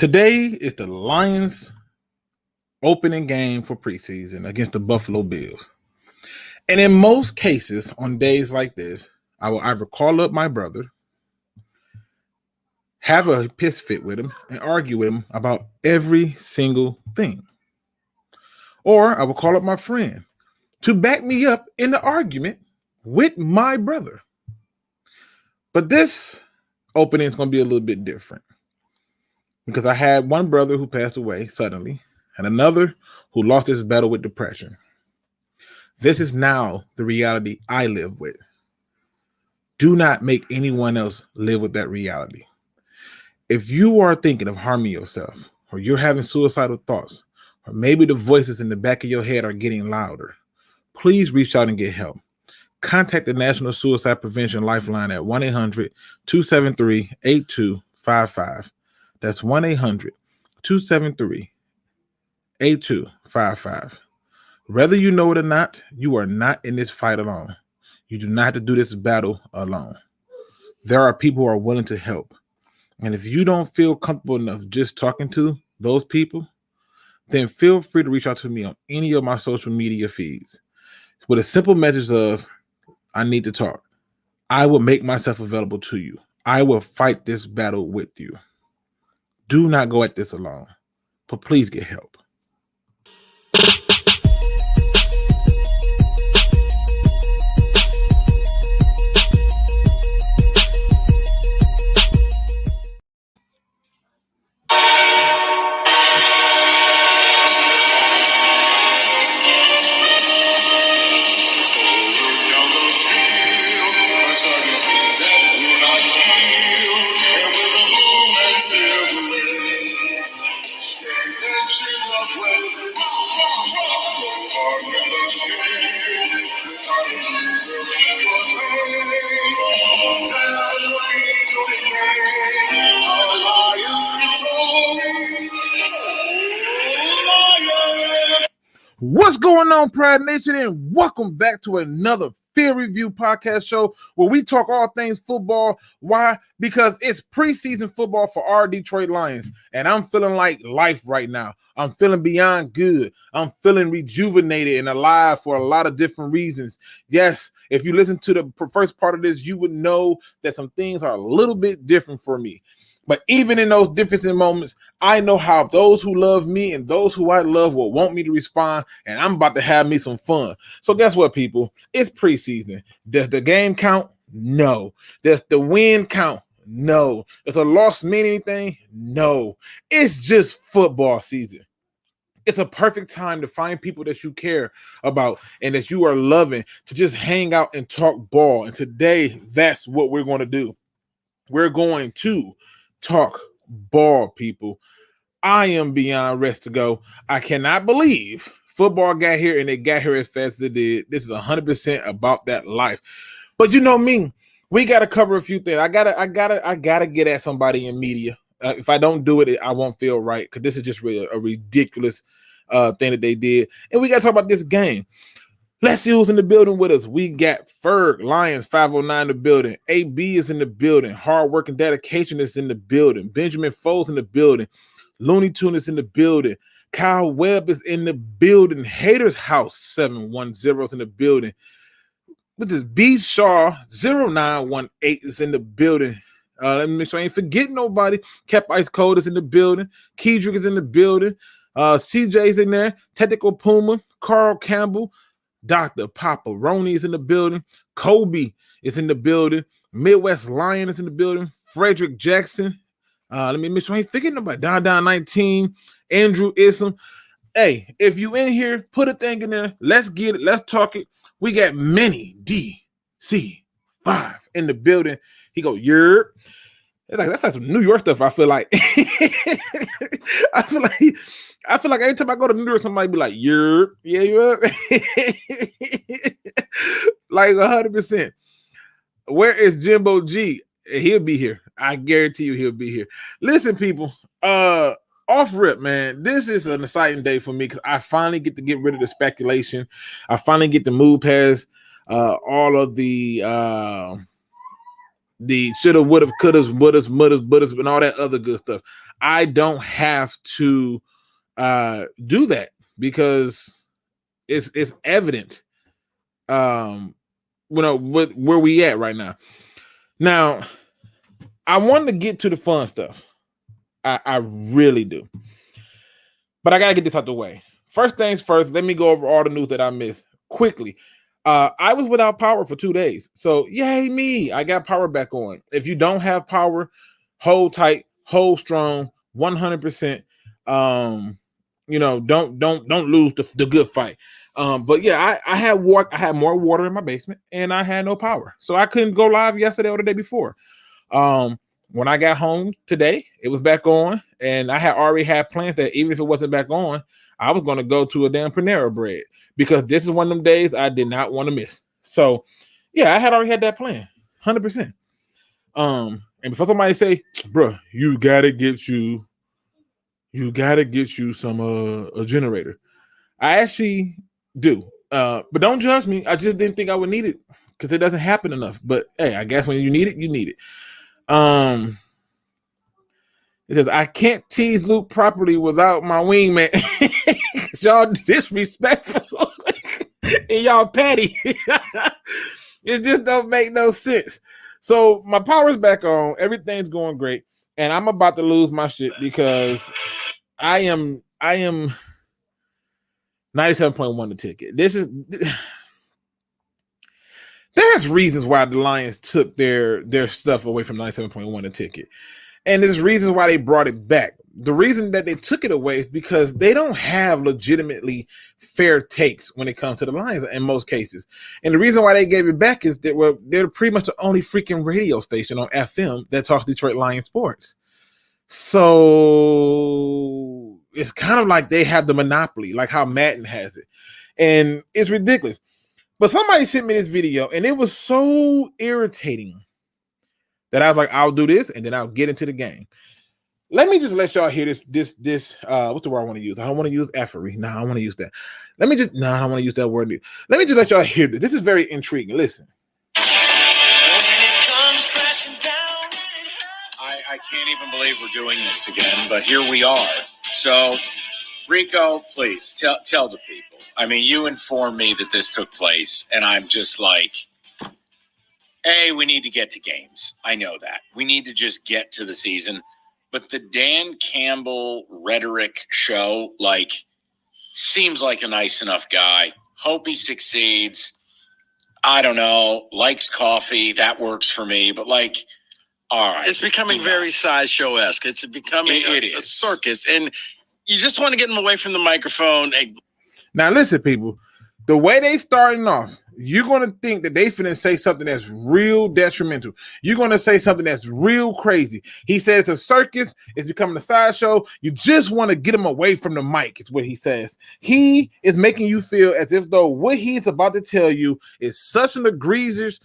Today is the Lions opening game for preseason against the Buffalo Bills. And in most cases, on days like this, I will either call up my brother, have a piss fit with him, and argue with him about every single thing. Or I will call up my friend to back me up in the argument with my brother. But this opening is going to be a little bit different because I had one brother who passed away suddenly and another who lost his battle with depression. This is now the reality I live with. Do not make anyone else live with that reality. If you are thinking of harming yourself, or you're having suicidal thoughts, or maybe the voices in the back of your head are getting louder, please reach out and get help. Contact the National Suicide Prevention Lifeline at 1-800-273-8255. That's 1-800-273-8255. Whether you know it or not, you are not in this fight alone. You do not have to do this battle alone. There are people who are willing to help. And if you don't feel comfortable enough just talking to those people, then feel free to reach out to me on any of my social media feeds with a simple message of, I need to talk. I will make myself available to you. I will fight this battle with you. Do not go at this alone, but please get help. What's going on, Pride Nation, and welcome back to another Field Review podcast show where we talk all things football. Why? Because it's preseason football for our Detroit Lions, and I'm feeling like life right now. I'm feeling beyond good. I'm feeling rejuvenated and alive for a lot of different reasons. Yes, if you listen to the first part of this, you would know that some things are a little bit different for me. But even in those different moments, I know how those who love me and those who I love will want me to respond, and I'm about to have me some fun. So guess what, people? It's preseason. Does the game count? No. Does the win count? No. Does a loss mean anything? No. It's just football season. It's a perfect time to find people that you care about and that you are loving to just hang out and talk ball. And today, that's what we're going to do. We're going to talk ball, people. I am beyond rest to go. I cannot believe football got here and it got here as fast as it did. This is 100% about that life. But you know me, we got to cover a few things. I gotta get at somebody in media. If I don't do it, I won't feel right because this is just really a ridiculous thing that they did. And we got to talk about this game. Let's see who's in the building with us. We got Ferg, Lions 509 in the building. AB is in the building. Hard work and dedication is in the building. Benjamin Foles in the building. Looney Tune is in the building. Kyle Webb is in the building. Haters House 710 is in the building. With this B Shaw 0918 is in the building. Let me make sure I ain't forgetting nobody. Cap Ice Cold is in the building. Kedrick is in the building. CJ's in there. Technical Puma. Carl Campbell. Dr. Paparoni is in the building. Kobe is in the building. Midwest Lion is in the building. Frederick Jackson. Let me make sure I ain't forgetting nobody. Down 19. Andrew Isom. Hey, if you in here, put a thing in there. Let's get it. Let's talk it. We got many DC5 in the building. He go, yerp. That's like some New York stuff, I feel like. I feel like every time I go to New York, somebody be like, yerp. Yeah, you up? Like 100%. Where is Jimbo G? He'll be here. I guarantee you he'll be here. Listen, people, off rip, man, this is an exciting day for me because I finally get to get rid of the speculation. I finally get to move past all of the the shoulda, woulda, couldas, wouldas, muuldas, buddhas, and all that other good stuff. I don't have to do that because it's evident. Where we at right now. Now, I want to get to the fun stuff. I really do. But I gotta get this out the way. First things first, let me go over all the news that I missed quickly. I was without power for 2 days. So yay me. I got power back on. If you don't have power, hold tight, hold strong, 100%. Don't lose the good fight. But yeah, I had more water in my basement and I had no power. So I couldn't go live yesterday or the day before. When I got home today, it was back on, and I had already had plans that even if it wasn't back on, I was going to go to a damn Panera Bread because this is one of them days I did not want to miss. So, yeah, I had already had that plan, 100%. And before somebody say, "Bro, you gotta get you some a generator," I actually do. But don't judge me. I just didn't think I would need it because it doesn't happen enough. But hey, I guess when you need it, you need it. It says, I can't tease Luke properly without my wingman. Y'all disrespectful and y'all petty. It just don't make no sense. So my power's back on. Everything's going great. And I'm about to lose my shit because I am 97.1 the ticket. There's reasons why the Lions took their stuff away from 97.1 the ticket. And there's reasons why they brought it back. The reason that they took it away is because they don't have legitimately fair takes when it comes to the Lions in most cases. And the reason why they gave it back is that they're pretty much the only freaking radio station on FM that talks Detroit Lions sports. So it's kind of like they have the monopoly, like how Madden has it. And it's ridiculous. But somebody sent me this video, and it was so irritating that I was like, I'll do this, and then I'll get into the game. Let me just let y'all hear this. What's the word I want to use? I don't want to use effery. No, I don't want to use that. I don't want to use that word. Let me just let y'all hear this. This is very intriguing. Listen. I can't even believe we're doing this again, but here we are. So, Rico, please tell the people. I mean, you informed me that this took place, and I'm just like, we need to get to games. I know that. We need to just get to the season. But the Dan Campbell rhetoric show, seems like a nice enough guy. Hope he succeeds. I don't know. Likes coffee. That works for me. But, all right. It's becoming very sideshow-esque. It's becoming a circus. And you just want to get him away from the microphone. Now, listen, people. The way they starting off, you're going to think that they finna say something that's real detrimental. You're going to say something that's real crazy. He said it's a circus. It's becoming a sideshow. You just want to get him away from the mic, is what he says. He is making you feel as if though what he's about to tell you is such an egregious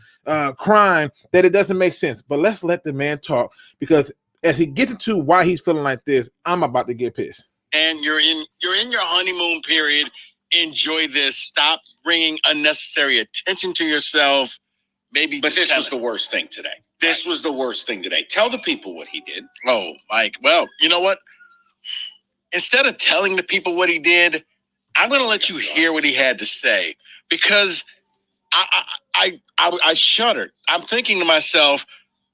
crime that it doesn't make sense. But let's let the man talk, because as he gets into why he's feeling like this, I'm about to get pissed. And you're in your honeymoon period. Enjoy this. Stop bringing unnecessary attention to yourself. But this was the worst thing today. This was the worst thing today. Tell the people what he did. Oh, Mike. Well, you know what? Instead of telling the people what he did, I'm going to let you hear what he had to say, because I shuddered. I'm thinking to myself,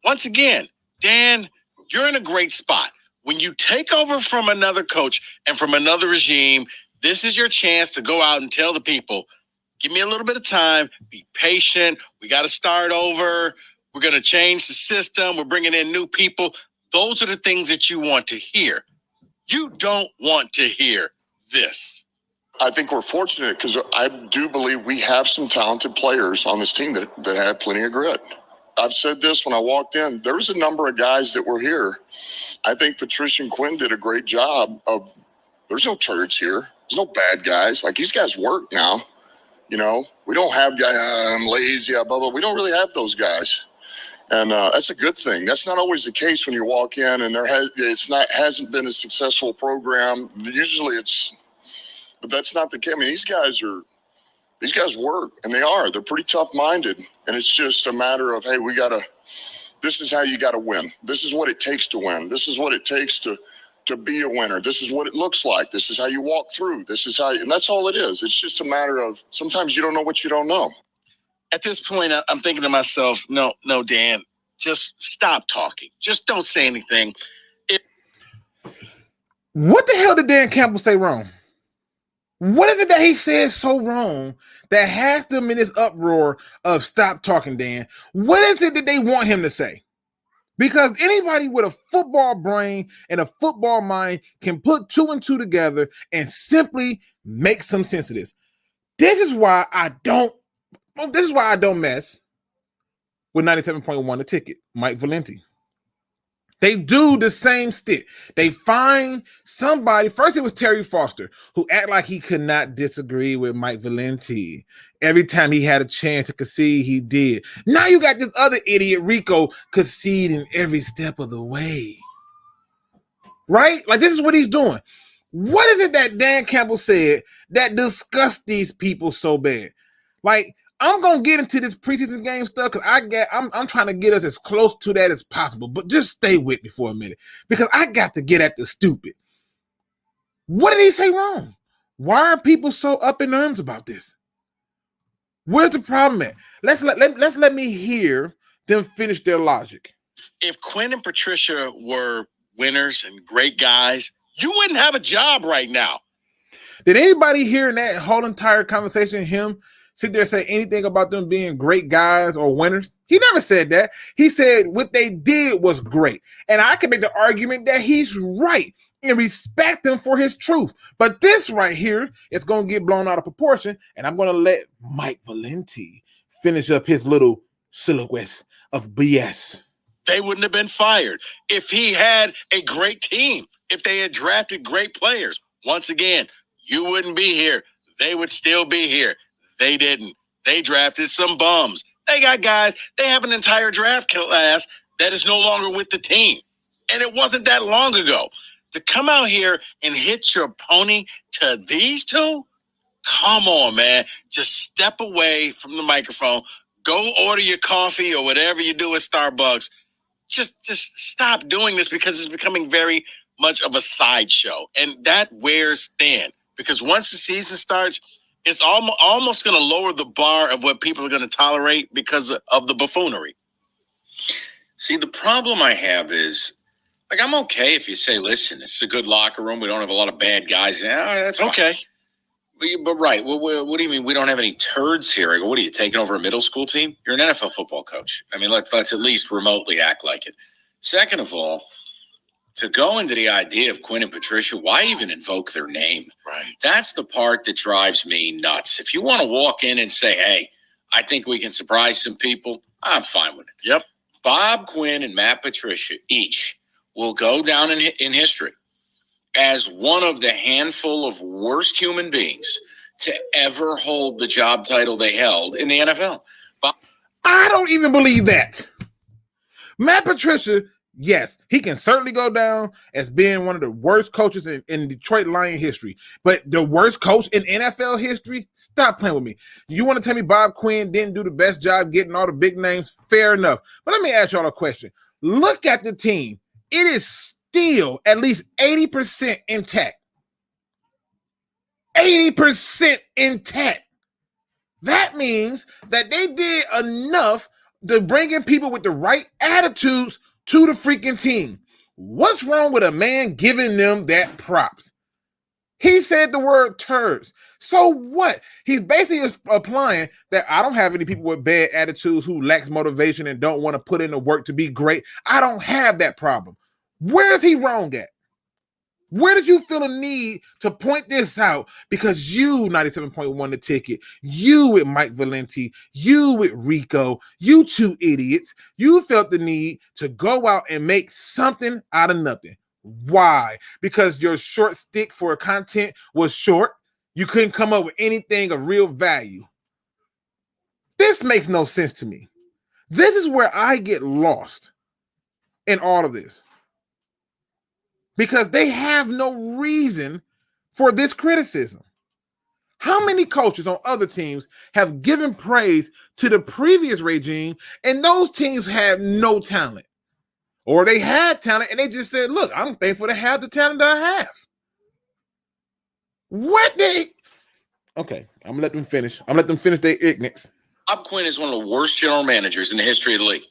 once again, Dan, you're in a great spot. When you take over from another coach and from another regime, this is your chance to go out and tell the people, give me a little bit of time, be patient. We got to start over. We're going to change the system. We're bringing in new people. Those are the things that you want to hear. You don't want to hear this. I think we're fortunate because I do believe we have some talented players on this team that have plenty of grit. I've said this when I walked in. There was a number of guys that were here. I think Patricia and Quin did a great job of, there's no turds here. There's no bad guys. These guys work now. We don't have guys, I'm lazy, blah, blah. We don't really have those guys. And that's a good thing. That's not always the case when you walk in and hasn't been a successful program. Usually but that's not the case. I mean, these guys work, and they're pretty tough-minded. And it's just a matter of, hey, we got to This is how you got to win. This is what it takes to win. This is what it takes to be a winner. This is what it looks like. This is how you walk through. This is how, and that's all it is. It's just a matter of sometimes you don't know what you don't know. At this point, I'm thinking to myself, no, Dan, just stop talking. Just don't say anything. What the hell did Dan Campbell say wrong? What is it that he said so wrong that has them in this uproar of stop talking, Dan? What is it that they want him to say? Because anybody with a football brain and a football mind can put 2 and 2 together and simply make some sense of this. This is why I don't mess with 97.1 The Ticket, Mike Valenti. They do the same stick. They find somebody. First, it was Terry Foster, who act like he could not disagree with Mike Valenti. Every time he had a chance to concede, he did. Now you got this other idiot, Rico, conceding every step of the way. Right? Like, this is what he's doing. What is it that Dan Campbell said that disgusts these people so bad? Like, I'm gonna get into this preseason game stuff because I'm trying to get us as close to that as possible. But just stay with me for a minute because I got to get at the stupid. What did he say wrong? Why are people so up in arms about this? Where's the problem at? Let's let me hear them finish their logic. If Quin and Patricia were winners and great guys, you wouldn't have a job right now. Did anybody hear in that whole entire conversation him sit there and say anything about them being great guys or winners? He never said that. He said what they did was great. And I can make the argument that he's right and respect him for his truth. But this right here is going to get blown out of proportion, and I'm going to let Mike Valenti finish up his little silhouette of BS. They wouldn't have been fired if he had a great team, if they had drafted great players. Once again, you wouldn't be here. They would still be here. They didn't. They drafted some bums. They got guys. They have an entire draft class that is no longer with the team. And it wasn't that long ago. To come out here and hit your pony to these two? Come on, man. Just step away from the microphone. Go order your coffee or whatever you do at Starbucks. Just stop doing this because it's becoming very much of a sideshow. And that wears thin. Because once the season starts, it's almost going to lower the bar of what people are going to tolerate because of the buffoonery. See, the problem I have is, like, I'm okay if you say, listen, it's a good locker room. We don't have a lot of bad guys. Yeah, that's fine. Okay. But right. What do you mean we don't have any turds here? I go, what are you, taking over a middle school team? You're an NFL football coach. I mean, let's at least remotely act like it. Second of all, to go into the idea of Quin and Patricia, why even invoke their name? Right. That's the part that drives me nuts. If you want to walk in and say, hey, I think we can surprise some people, I'm fine with it. Yep. Bob Quin and Matt Patricia each will go down in history as one of the handful of worst human beings to ever hold the job title they held in the NFL. I don't even believe that. Matt Patricia, yes, he can certainly go down as being one of the worst coaches in Detroit Lion history. But the worst coach in NFL history? Stop playing with me. You want to tell me Bob Quin didn't do the best job getting all the big names? Fair enough. But let me ask y'all a question. Look at the team. It is still at least 80% intact. 80% intact. That means that they did enough to bring in people with the right attitudes to the freaking team. What's wrong with a man giving them that props? He said the word turds. So what? He's basically applying that I don't have any people with bad attitudes who lacks motivation and don't want to put in the work to be great. I don't have that problem. Where is he wrong at? Where did you feel a need to point this out? Because you, 97.1 The Ticket, you with Mike Valenti, you with Rico, you two idiots, you felt the need to go out and make something out of nothing. Why? Because your short stick for content was short. You couldn't come up with anything of real value. This makes no sense to me. This is where I get lost in all of this. Because they have no reason for this criticism. How many coaches on other teams have given praise to the previous regime and those teams have no talent? Or they had talent and they just said, look, I'm thankful to have the talent that I have. Okay, I'm gonna let them finish. I'm gonna let them finish their ignorance. Bob Quin is one of the worst general managers in the history of the league.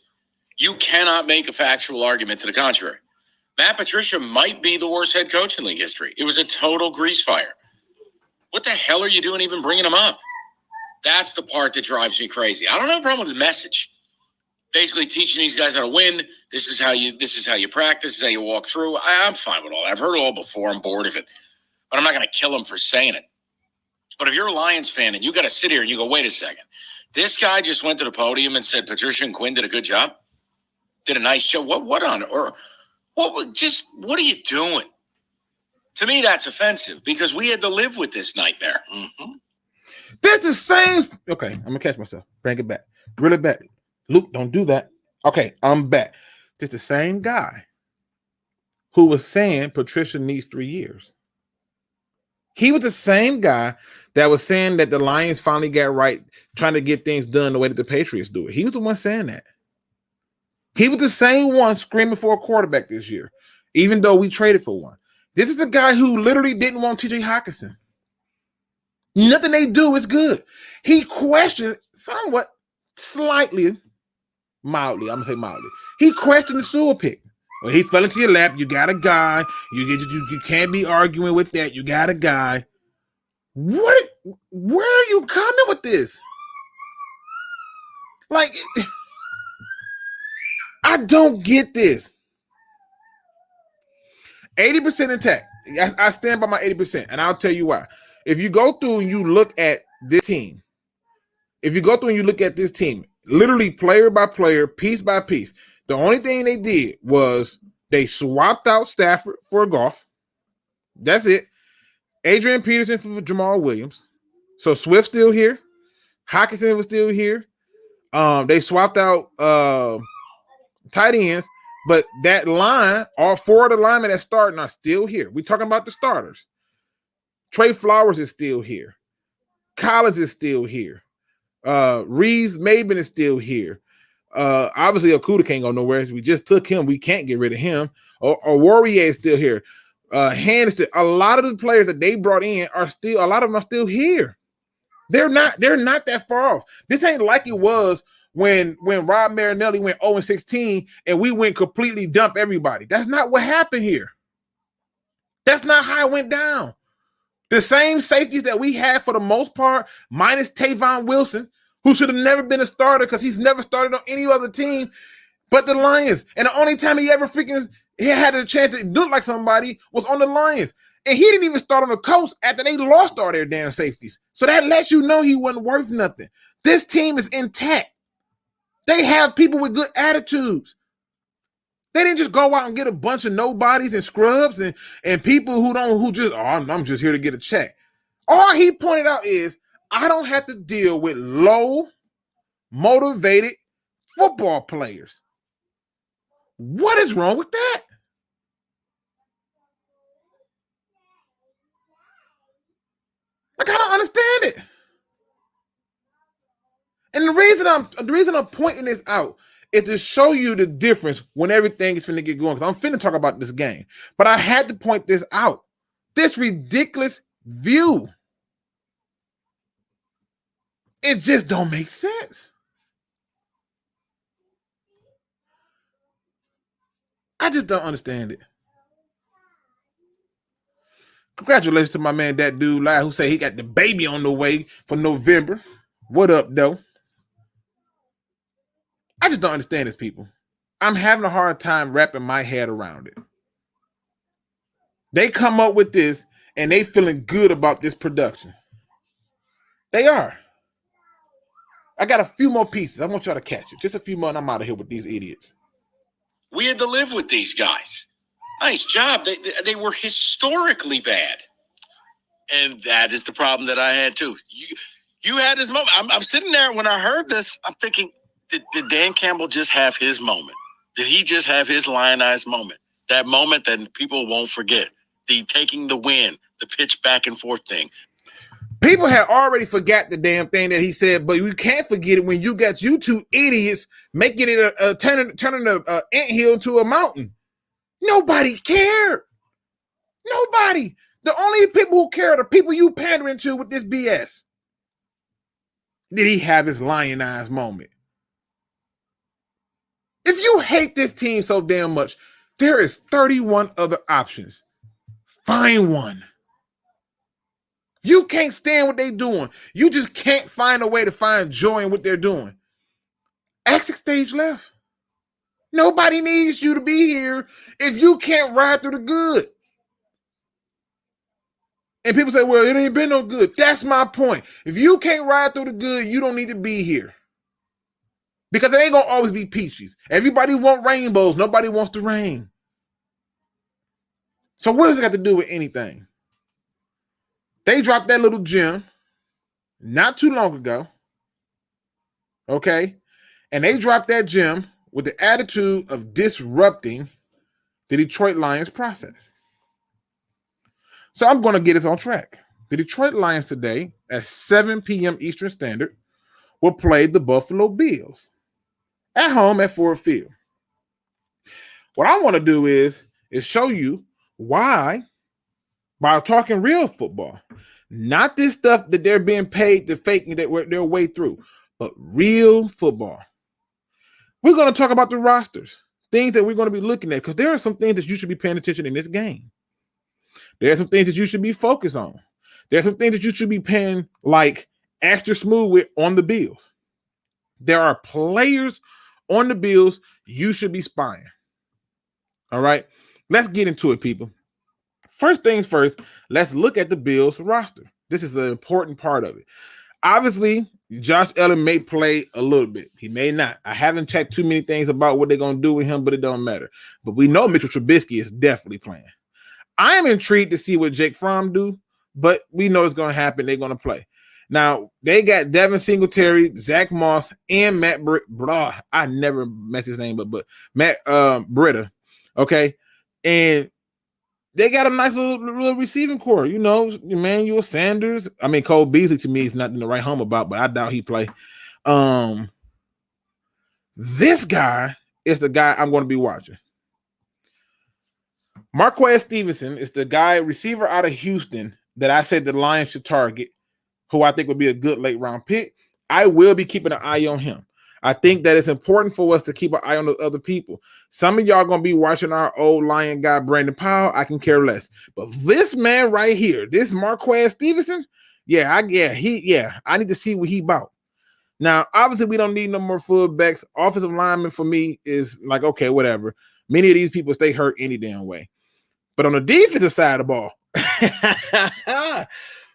You cannot make a factual argument to the contrary. Matt Patricia might be the worst head coach in league history. It was a total grease fire. What the hell are you doing even bringing him up? That's the part that drives me crazy. I don't have a problem with his message. Basically teaching these guys how to win. This is how you practice. This is how you walk through. I'm fine with all that. I've heard it all before. I'm bored of it. But I'm not going to kill him for saying it. But if you're a Lions fan and you got to sit here and you go, wait a second. This guy just went to the podium and said Patricia and Quin did a good job? Did a nice job? What are you doing? To me, that's offensive because we had to live with this nightmare. Mm-hmm. That's the same. Okay, I'm going to catch myself. Bring it back. Reel it back. Luke, don't do that. Okay, I'm back. Just the same guy who was saying Patricia needs 3 years. He was the same guy that was saying that the Lions finally got right, trying to get things done the way that the Patriots do it. He was the one saying that. He was the same one screaming for a quarterback this year, even though we traded for one. This is the guy who literally didn't want TJ Hockenson. Nothing they do is good. He questioned somewhat, mildly, I'm going to say mildly. He questioned the Sewell pick. Well, he fell into your lap. You got a guy. You can't be arguing with that. You got a guy. What? Where are you coming with this? Like, I don't get this. 80% intact. I stand by my 80%, and I'll tell you why. If you go through and you look at this team, literally player by player, piece by piece, the only thing they did was they swapped out Stafford for Goff. That's it. Adrian Peterson for Jamal Williams. So Swift's still here. Hockenson was still here. They swapped out tight ends, but that line, all 4 of the linemen that starting are still here. We're talking about the starters. Trey Flowers is still here. Collins is still here. Reeves Maben is still here. Obviously Okuda can't go nowhere. We just took him. We can't get rid of him. Or Warrior is still here. Hand is a lot of the players that they brought in a lot of them are still here. They're not that far off. This ain't like it was when Rob Marinelli went 0-16 and we went completely dump everybody. That's not what happened here. That's not how it went down. The same safeties that we had for the most part, minus Tavon Wilson, who should have never been a starter because he's never started on any other team but the Lions. And the only time he ever he had a chance to look like somebody was on the Lions. And he didn't even start on the Colts after they lost all their damn safeties. So that lets you know he wasn't worth nothing. This team is intact. They have people with good attitudes. They didn't just go out and get a bunch of nobodies and scrubs and people I'm just here to get a check. All he pointed out is I don't have to deal with low motivated football players. What is wrong with that? Like, I don't understand it. And the reason I'm pointing this out is to show you the difference when everything is finna get going. Because I'm finna talk about this game. But I had to point this out. This ridiculous view. It just don't make sense. I just don't understand it. Congratulations to my man, that dude live, who said he got the baby on the way for November. What up, though? I just don't understand this, people. I'm having a hard time wrapping my head around it. They come up with this, and they feeling good about this production. They are. I got a few more pieces. I want y'all to catch it. Just a few more, and I'm out of here with these idiots. We had to live with these guys. Nice job. They were historically bad. And that is the problem that I had, too. You had his moment. I'm sitting there when I heard this, I'm thinking, did Dan Campbell just have his moment? Did he just have his lionized moment? That moment that people won't forget. The taking the win, the pitch back and forth thing. People had already forgot the damn thing that he said, but you can't forget it when you got you two idiots making it turning an anthill into a mountain. Nobody cared. Nobody. The only people who care are the people you pandering to with this BS. Did he have his lionized moment? If you hate this team so damn much, there is 31 other options. Find one. You can't stand what they're doing. You just can't find a way to find joy in what they're doing. Exit stage left. Nobody needs you to be here if you can't ride through the good. And people say, well, it ain't been no good. That's my point. If you can't ride through the good, you don't need to be here. Because it ain't going to always be peaches. Everybody wants rainbows. Nobody wants the rain. So what does it have to do with anything? They dropped that little gem not too long ago. Okay? And they dropped that gem with the attitude of disrupting the Detroit Lions process. So I'm going to get us on track. The Detroit Lions today at 7 p.m. Eastern Standard will play the Buffalo Bills at home at Ford Field. What I want to do is show you why, by talking real football, not this stuff that they're being paid to fake their way through, but real football. We're going to talk about the rosters, things that we're going to be looking at, because there are some things that you should be paying attention in this game. There are some things that you should be focused on. There are some things that you should be paying like extra smooth with on the Bills. There are players on the Bills you should be spying. All right, let's get into it, people. First things first, let's look at the Bills roster. This is an important part of it. Obviously, Josh Allen may play a little bit. He may not. I haven't checked too many things about what they're going to do with him, but it don't matter. But we know Mitchell Trubisky is definitely playing. I am intrigued to see what Jake Fromm do, but we know it's going to happen. They're going to play. Now, they got Devin Singletary, Zach Moss, and Matt Breida. I never messed his name up, but Matt Breida. Okay? And they got a nice little receiving core. You know, Emmanuel Sanders. I mean, Cole Beasley to me is nothing to write home about, but I doubt he play. This guy is the guy I'm going to be watching. Marquez Stevenson is the guy, receiver out of Houston, that I said the Lions should target, who I think would be a good late round pick. I will be keeping an eye on him. I think that it's important for us to keep an eye on the other people. Some of y'all going to be watching our old Lion guy, Brandon Powell. I can care less. But this man right here, this Marquez Stevenson, I need to see what he about. Now, obviously, we don't need no more fullbacks. Offensive lineman for me is like, okay, whatever. Many of these people stay hurt any damn way. But on the defensive side of the ball,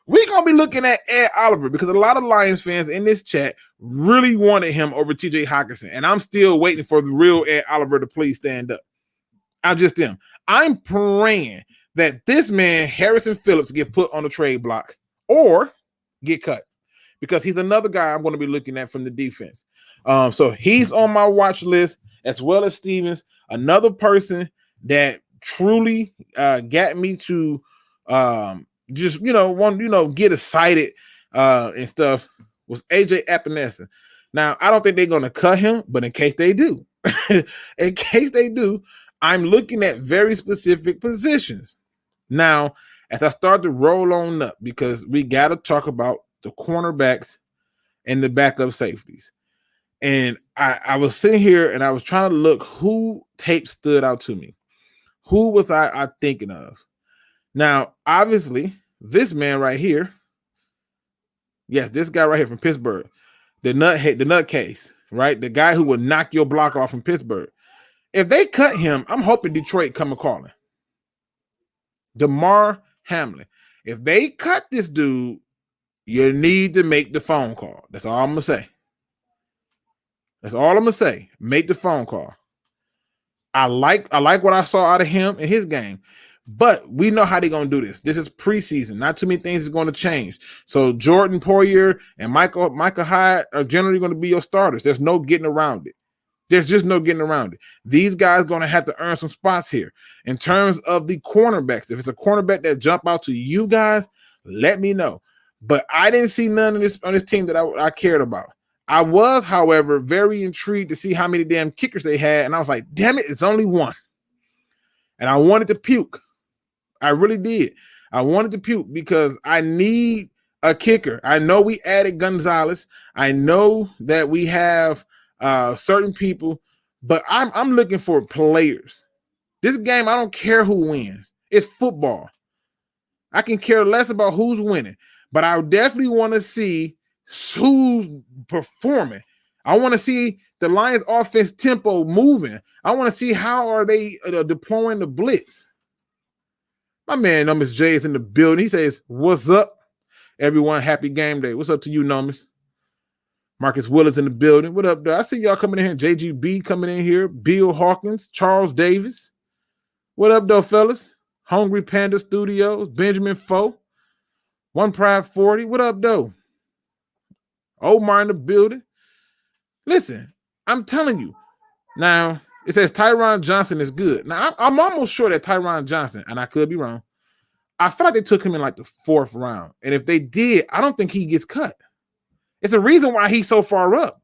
we're going to be looking at Ed Oliver, because a lot of Lions fans in this chat really wanted him over TJ Hockenson. And I'm still waiting for the real Ed Oliver to please stand up. I'm praying that this man, Harrison Phillips, get put on the trade block or get cut, because he's another guy I'm going to be looking at from the defense. So he's on my watch list, as well as Stevens. Another person that truly got me to get excited and stuff was AJ Epinesa. Now, I don't think they're going to cut him, but in case they do, I'm looking at very specific positions. Now, as I start to roll on up, because we got to talk about the cornerbacks and the backup safeties. And I was sitting here and I was trying to look who tape stood out to me. Who was I thinking of? Now, obviously, this man right here, yes, this guy right here from Pittsburgh, the nutcase, right? The guy who will knock your block off from Pittsburgh. If they cut him, I'm hoping Detroit come and calling. DeMar Hamlin. If they cut this dude, you need to make the phone call. That's all I'm going to say. Make the phone call. I like what I saw out of him in his game. But we know how they're going to do this. This is preseason. Not too many things is going to change. So Jordan Poyer and Michael Hyde are generally going to be your starters. There's no getting around it. There's just no getting around it. These guys are going to have to earn some spots here. In terms of the cornerbacks, if it's a cornerback that jump out to you guys, let me know. But I didn't see none of this on this team that I cared about. I was, however, very intrigued to see how many damn kickers they had, and I was like, damn it, it's only one. And I wanted to puke. I really did. I wanted to puke because I need a kicker. I know we added Gonzalez. I know that we have certain people, but I'm looking for players. This game, I don't care who wins. It's football. I can care less about who's winning, but I definitely want to see who's performing. I want to see the Lions offense tempo moving. I want to see how are they deploying the blitz. My man Numbers J is in the building. He says, what's up, everyone? Happy game day. What's up to you, Numbers? Marcus Willard's in the building. What up, though? I see y'all coming in here. JGB coming in here. Bill Hawkins, Charles Davis. What up, though, fellas? Hungry Panda Studios, Benjamin Foe, One Pride 40. What up, though? Omar in the building. Listen, I'm telling you. Now, it says Tyron Johnson is good. Now, I'm almost sure that Tyron Johnson, and I could be wrong, I feel like they took him in like the 4th round. And if they did, I don't think he gets cut. It's a reason why he's so far up.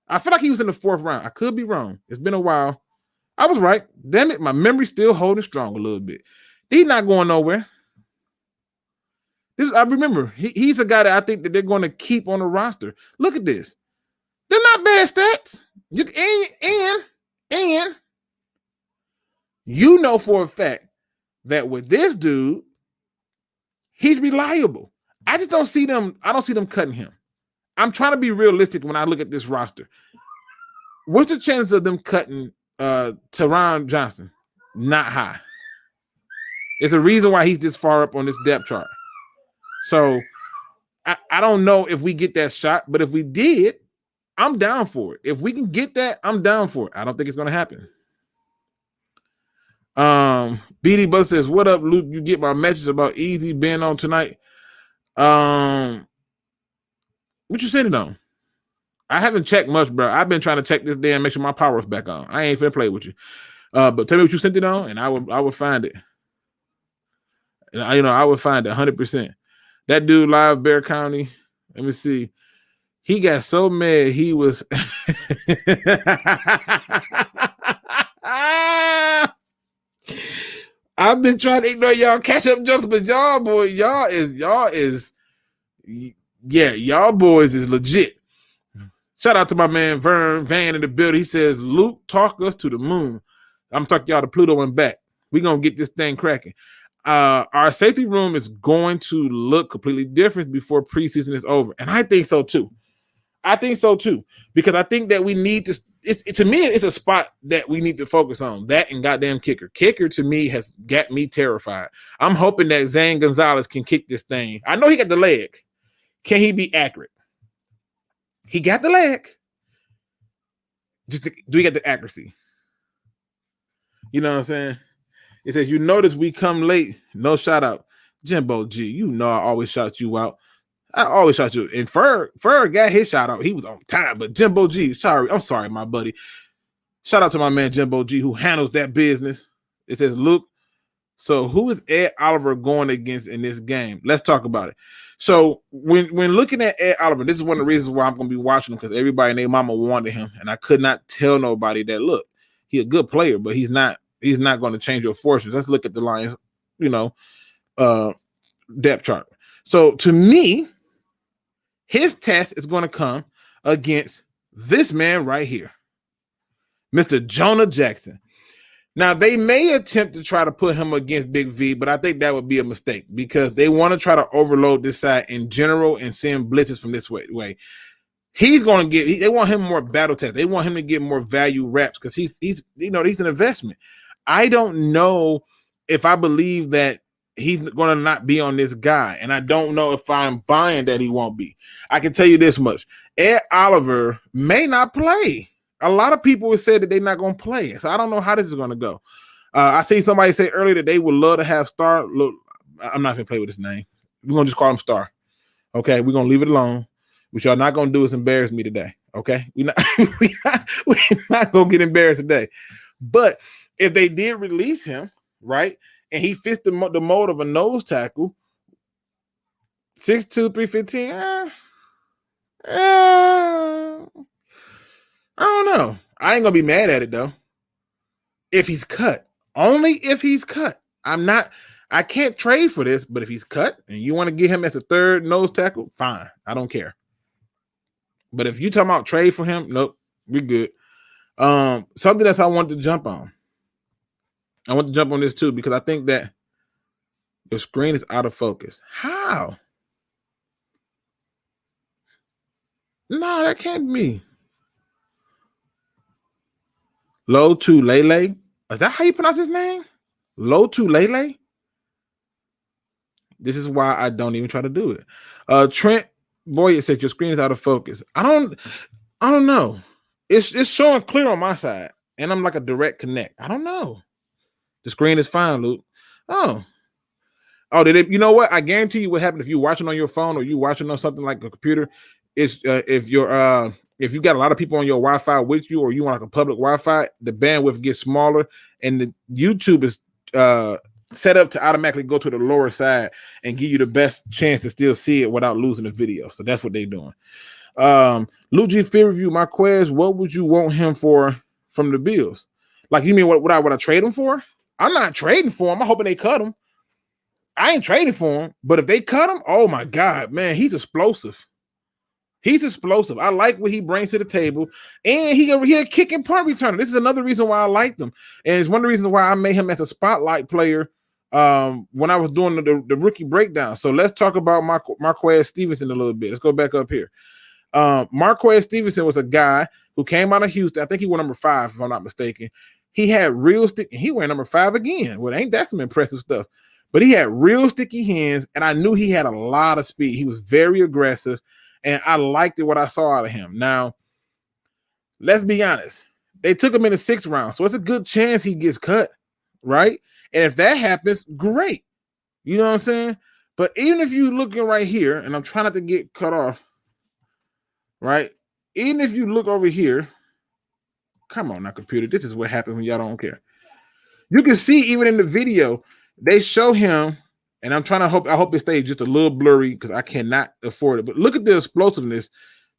I feel like he was in the 4th round. I could be wrong. It's been a while. I was right. Damn it, my memory's still holding strong a little bit. He's not going nowhere. I remember, he's a guy that I think that they're going to keep on the roster. Look at this. They're not bad stats. And you know for a fact that with this dude, he's reliable. I just don't see them. I don't see them cutting him. I'm trying to be realistic when I look at this roster. What's the chance of them cutting Tyron Johnson? Not high. It's a reason why he's this far up on this depth chart. So I don't know if we get that shot, but if we did, I'm down for it. If we can get that, I'm down for it. I don't think it's going to happen. BD Buzz says, what up, Luke? You get my message about Easy being on tonight. What you sent it on? I haven't checked much, bro. I've been trying to check this day and make sure my power's back on. I ain't finna play with you. But tell me what you sent it on, and I would find it. And I would find it 100%. That dude live Bear County. Let me see. He got so mad he was. I've been trying to ignore y'all catch up jokes, but y'all boys is legit. Shout out to my man Vern Van in the building. He says, Luke, talk us to the moon. I'm talking y'all to Pluto and back. We're going to get this thing cracking. Our safety room is going to look completely different before preseason is over. And I think so too. Because I think that we need to, to me, it's a spot that we need to focus on. That and goddamn kicker. Kicker to me has got me terrified. I'm hoping that Zane Gonzalez can kick this thing. I know he got the leg. Can he be accurate? He got the leg. Do we get the accuracy? You know what I'm saying? It says, you notice we come late. No shout out. Jimbo G, you know I always shout you out. I always shout you. And Fur got his shout out. He was on time. But Jimbo G, I'm sorry, my buddy. Shout out to my man Jimbo G who handles that business. It says, Luke, so who is Ed Oliver going against in this game? Let's talk about it. So when looking at Ed Oliver, this is one of the reasons why I'm going to be watching him, because everybody and their mama wanted him. And I could not tell nobody that, look, he's a good player, but he's not going to change your fortunes. Let's look at the Lions, depth chart. So to me, his test is going to come against this man right here, Mr. Jonah Jackson. Now, they may attempt to try to put him against Big V, but I think that would be a mistake because they want to try to overload this side in general and send blitzes from this way. He's going to they want him more battle test. They want him to get more value reps because he's an investment. I don't know if I believe that he's going to not be on this guy, and I don't know if I'm buying that he won't be. I can tell you this much. Ed Oliver may not play. A lot of people have said that they're not going to play. So I don't know how this is going to go. I seen somebody say earlier that they would love to have Star. Look, I'm not going to play with his name. We're going to just call him Star. Okay, we're going to leave it alone. What y'all not going to do is embarrass me today. Okay, we're not going to get embarrassed today. But if they did release him, right, and he fits the mode of a nose tackle, 6'2", 315. I don't know. I ain't gonna be mad at it though. If he's cut, only if he's cut. I can't trade for this, but if he's cut and you want to get him as a third nose tackle, fine. I don't care. But if you talking about trade for him, nope, we're good. Something else I wanted to jump on. I want to jump on this too because I think that your screen is out of focus. How? No, that can't be. Lotu Lele. Is that how you pronounce his name? Lotu Lele? This is why I don't even try to do it. Trent Boyd said your screen is out of focus. I don't know. It's showing clear on my side, and I'm like a direct connect. I don't know. The screen is fine, Luke. Oh, did it? You know what? I guarantee you what happened if you're watching on your phone or you watching on something like a computer. Is if you got a lot of people on your Wi-Fi with you, or you want like a public Wi-Fi, the bandwidth gets smaller, and the YouTube is set up to automatically go to the lower side and give you the best chance to still see it without losing the video. So that's what they're doing. Lukegsfieldreview, my quest, what would you want him for from the Bills? Like, you mean what I trade him for? I'm not trading for him. I'm hoping they cut him. I ain't trading for him, but if they cut him, oh my God, man, he's explosive. He's explosive. I like what he brings to the table, and he a kick and punt returner. This is another reason why I liked him, and it's one of the reasons why I made him as a spotlight player when I was doing the rookie breakdown. So let's talk about Marquez Stevenson a little bit. Let's go back up here. Marquez Stevenson was a guy who came out of Houston. I think he went number 5, if I'm not mistaken. He had real stick, and he went number 5 again. Well, ain't that some impressive stuff? But he had real sticky hands, and I knew he had a lot of speed. He was very aggressive, and I liked what I saw out of him. Now, let's be honest. They took him in the 6th round, so it's a good chance he gets cut, right? And if that happens, great. You know what I'm saying? But even if you're looking right here, and I'm trying not to get cut off, right? Even if you look over here, come on now, computer. This is what happens when y'all don't care. You can see even in the video, they show him, and I'm trying to I hope it stays just a little blurry because I cannot afford it. But look at the explosiveness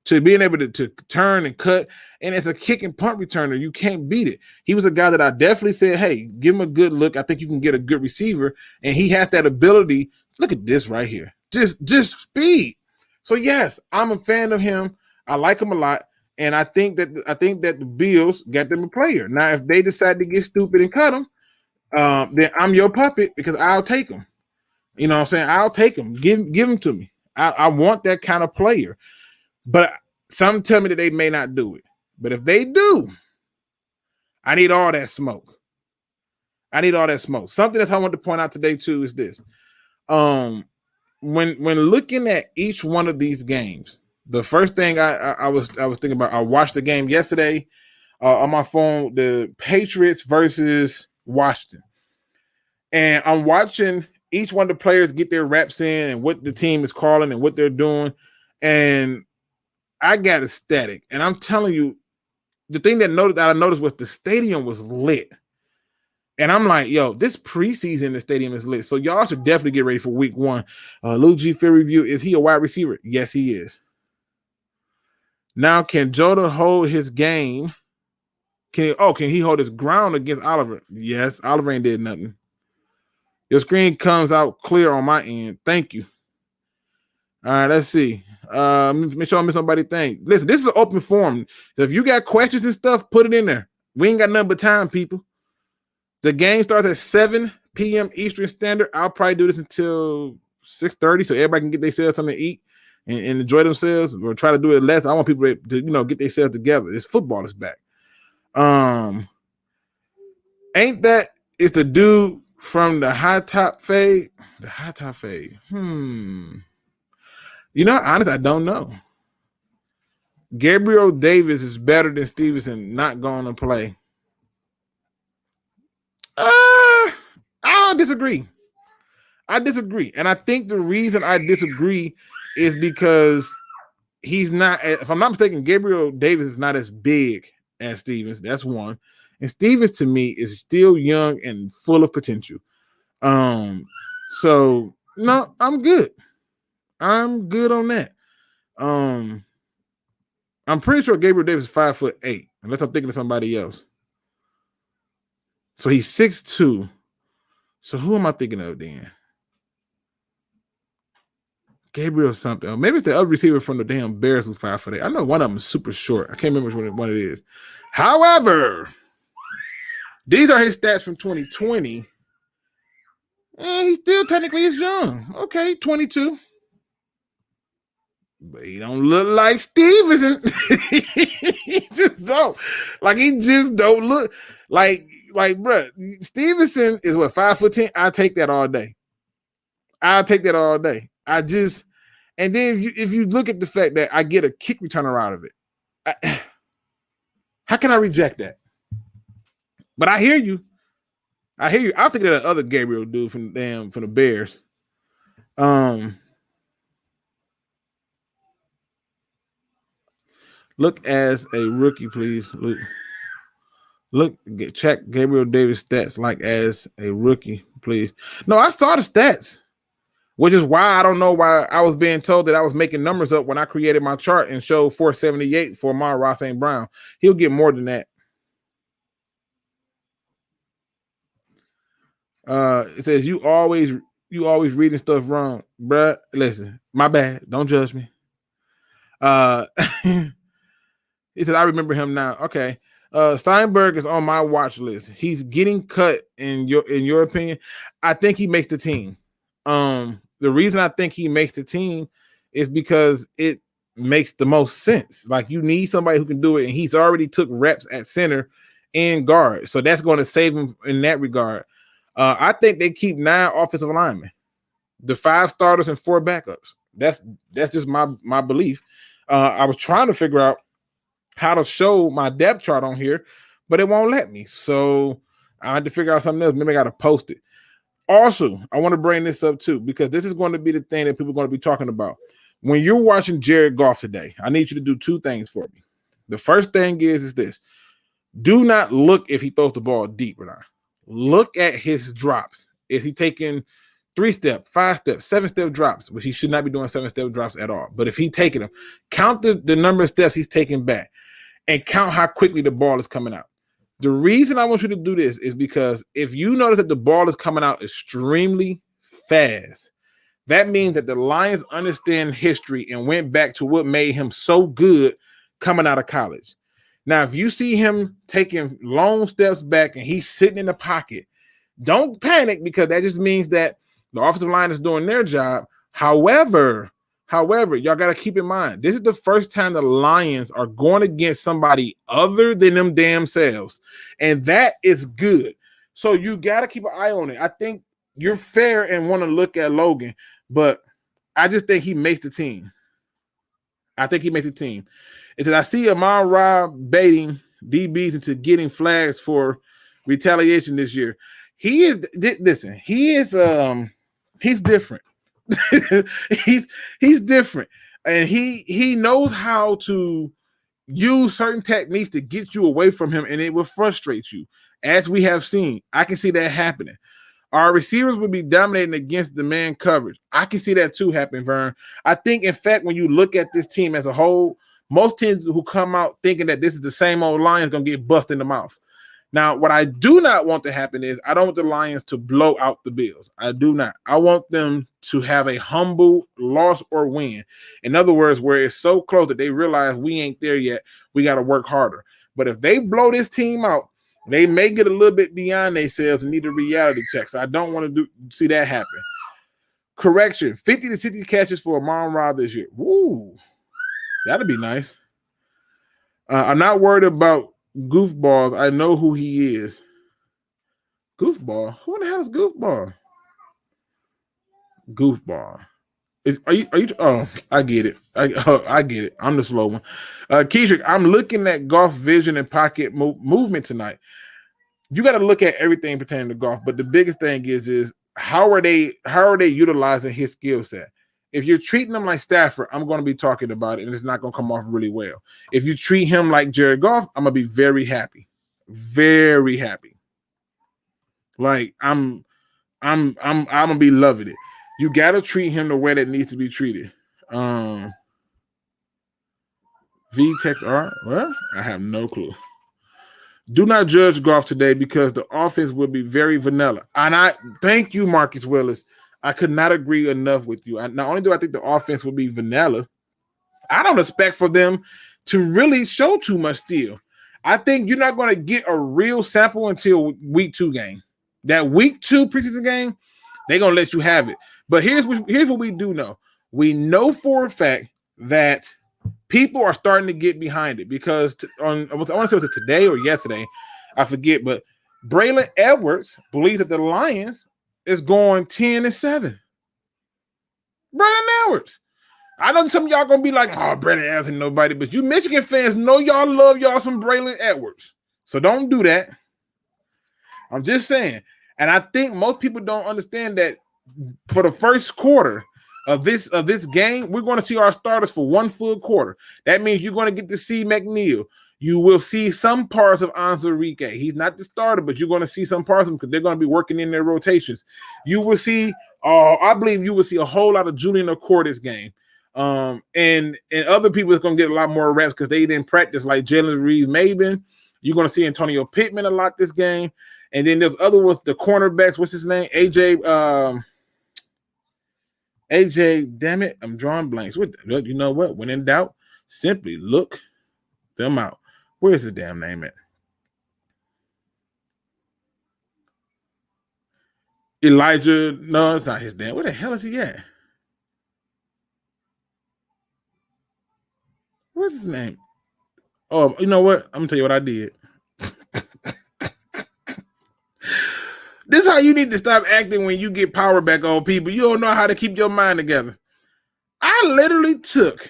to being able to turn and cut. And it's a kick and punt returner. You can't beat it. He was a guy that I definitely said, hey, give him a good look. I think you can get a good receiver. And he has that ability. Look at this right here. Just speed. So yes, I'm a fan of him. I like him a lot. And I think that the Bills got them a player. Now, if they decide to get stupid and cut him, then I'm your puppet because I'll take him. You know what I'm saying? I'll take him. Give him to me. I want that kind of player. But some tell me that they may not do it. But if they do, I need all that smoke. Something that I want to point out today too is this. When looking at each one of these games, the first thing I was thinking about, I watched the game yesterday on my phone, the Patriots versus Washington. And I'm watching each one of the players get their reps in and what the team is calling and what they're doing. And I got ecstatic. And I'm telling you, the thing that I noticed was the stadium was lit. And I'm like, yo, this preseason, the stadium is lit. So y'all should definitely get ready for week 1. Lukegsfieldreview, is he a wide receiver? Yes, he is. Now, can Jota hold his game? Can he hold his ground against Oliver? Yes, Oliver ain't did nothing. Your screen comes out clear on my end. Thank you. All right, let's see. Make sure I miss somebody think. Listen, this is an open forum. If you got questions and stuff, put it in there. We ain't got nothing but time, people. The game starts at 7 p.m. Eastern Standard. I'll probably do this until 6:30 so everybody can get themselves something to eat and enjoy themselves, or try to do it less. I want people to get themselves together. This football is back. Ain't that it's the dude from the high top fade? The high top fade. Honestly, I don't know. Gabriel Davis is better than Stevenson not going to play. I disagree. And I think the reason I disagree is because he's not, if I'm not mistaken, Gabriel Davis is not as big as Stevens. That's one. And Stevens, to me, is still young and full of potential. So no, I'm good. I'm good on that. I'm pretty sure Gabriel Davis is 5'8", unless I'm thinking of somebody else. So he's 6'2". So who am I thinking of then? Gabriel something. Or maybe it's the other receiver from the damn Bears who's 5'8". I know one of them is super short. I can't remember which one it is. However, these are his stats from 2020. And he still technically is young. Okay, 22. But he don't look like Stevenson. He just don't. Like, he just don't look like bruh. Stevenson is what, 5'10". I take that all day. I'll take that all day. And then if you look at the fact that I get a kick returner out of it, how can I reject that? But I hear you. I was thinking of the other Gabriel dude from the Bears. Look as a rookie, please. Check Gabriel Davis stats like as a rookie, please. No, I saw the stats, which is why I don't know why I was being told that I was making numbers up when I created my chart and showed 478 for Amon-Ra St. Brown. He'll get more than that. It says you always reading stuff wrong, bruh. Listen, my bad. Don't judge me. He said I remember him now. Okay. Steinberg is on my watch list. He's getting cut in your opinion. I think he makes the team. The reason I think he makes the team is because it makes the most sense. Like, you need somebody who can do it, and he's already took reps at center and guard, so that's going to save him in that regard. I think they keep 9 offensive linemen, the 5 starters and 4 backups. That's just my belief. I was trying to figure out how to show my depth chart on here, but it won't let me. So I had to figure out something else. Maybe I got to post it. Also, I want to bring this up too, because this is going to be the thing that people are going to be talking about. When you're watching Jared Goff today, I need you to do 2 things for me. The first thing is this. Do not look if he throws the ball deep or not. Look at his drops. Is he taking 3-step, 5-step, 7-step drops, which he should not be doing 7-step drops at all. But if he's taking them, count the number of steps he's taking back and count how quickly the ball is coming out. The reason I want you to do this is because if you notice that the ball is coming out extremely fast, that means that the Lions understand history and went back to what made him so good coming out of college. Now, if you see him taking long steps back and he's sitting in the pocket, don't panic, because that just means that the offensive line is doing their job. However, y'all got to keep in mind, this is the first time the Lions are going against somebody other than them damn selves, and that is good. So you got to keep an eye on it. I think you're fair and want to look at Logan, but I just think he makes the team. It says, I see Amon-Ra baiting DBs into getting flags for retaliation this year. He's different. he's different. And he knows how to use certain techniques to get you away from him, and it will frustrate you. As we have seen, I can see that happening. Our receivers will be dominating against the man coverage. I can see that too happen, Vern. I think, in fact, when you look at this team as a whole, most teams who come out thinking that this is the same old Lions going to get busted in the mouth. Now, what I do not want to happen is I don't want the Lions to blow out the Bills. I do not. I want them to have a humble loss or win. In other words, where it's so close that they realize we ain't there yet. We got to work harder. But if they blow this team out, they may get a little bit beyond themselves and need a reality check. So I don't want to see that happen. Correction, 50 to 60 catches for Amon-Ra this year. Woo, that'd be nice. I'm not worried about goofballs. I know who he is. Goofball? Who in the hell is Goofball? Goofball. Are you? Oh, I get it. I get it. I'm the slow one. Keisha, I'm looking at Goff vision and pocket movement tonight. You got to look at everything pertaining to Goff, but the biggest thing is how are they utilizing his skill set? If you're treating him like Stafford, I'm going to be talking about it, and it's not going to come off really well. If you treat him like Jared Goff, I'm going to be very happy, very happy. Like I'm gonna be loving it. You got to treat him the way that needs to be treated. V text R. Well, I have no clue. Do not judge golf today because the offense will be very vanilla. And I thank you, Marcus Willis. I could not agree enough with you. Not only do I think the offense will be vanilla, I don't expect for them to really show too much still. I think you're not going to get a real sample until week 2 game. That week 2 preseason game, they're going to let you have it. But here's what we do know. We know for a fact that people are starting to get behind it because I want to say it was today or yesterday, I forget, but Braylon Edwards believes that the Lions is going 10-7. Braylon Edwards. I know some of y'all gonna be like, oh, Braylon Edwards ain't nobody, but you Michigan fans know y'all love y'all some Braylon Edwards. So don't do that. I'm just saying. And I think most people don't understand that for the first quarter of this game, we're going to see our starters for one full quarter. That means you're going to get to see McNeil. You will see some parts of Anzarike. He's not the starter, but you're going to see some parts of him because they're going to be working in their rotations. You will see, I believe you will see a whole lot of Julian Ocore this game. And other people are going to get a lot more reps because they didn't practice, like Jalen Reeves-Maybin. You're going to see Antonio Pittman a lot this game. And then there's other ones, the cornerbacks. What's his name? AJ, damn it, I'm drawing blanks. You know what? When in doubt, simply look them out. Where's the damn name at? Elijah. No, it's not his damn. Where the hell is he at? What's his name? Oh, you know what? I'm going to tell you what I did. This is how you need to stop acting when you get power back on people. You don't know how to keep your mind together. I literally took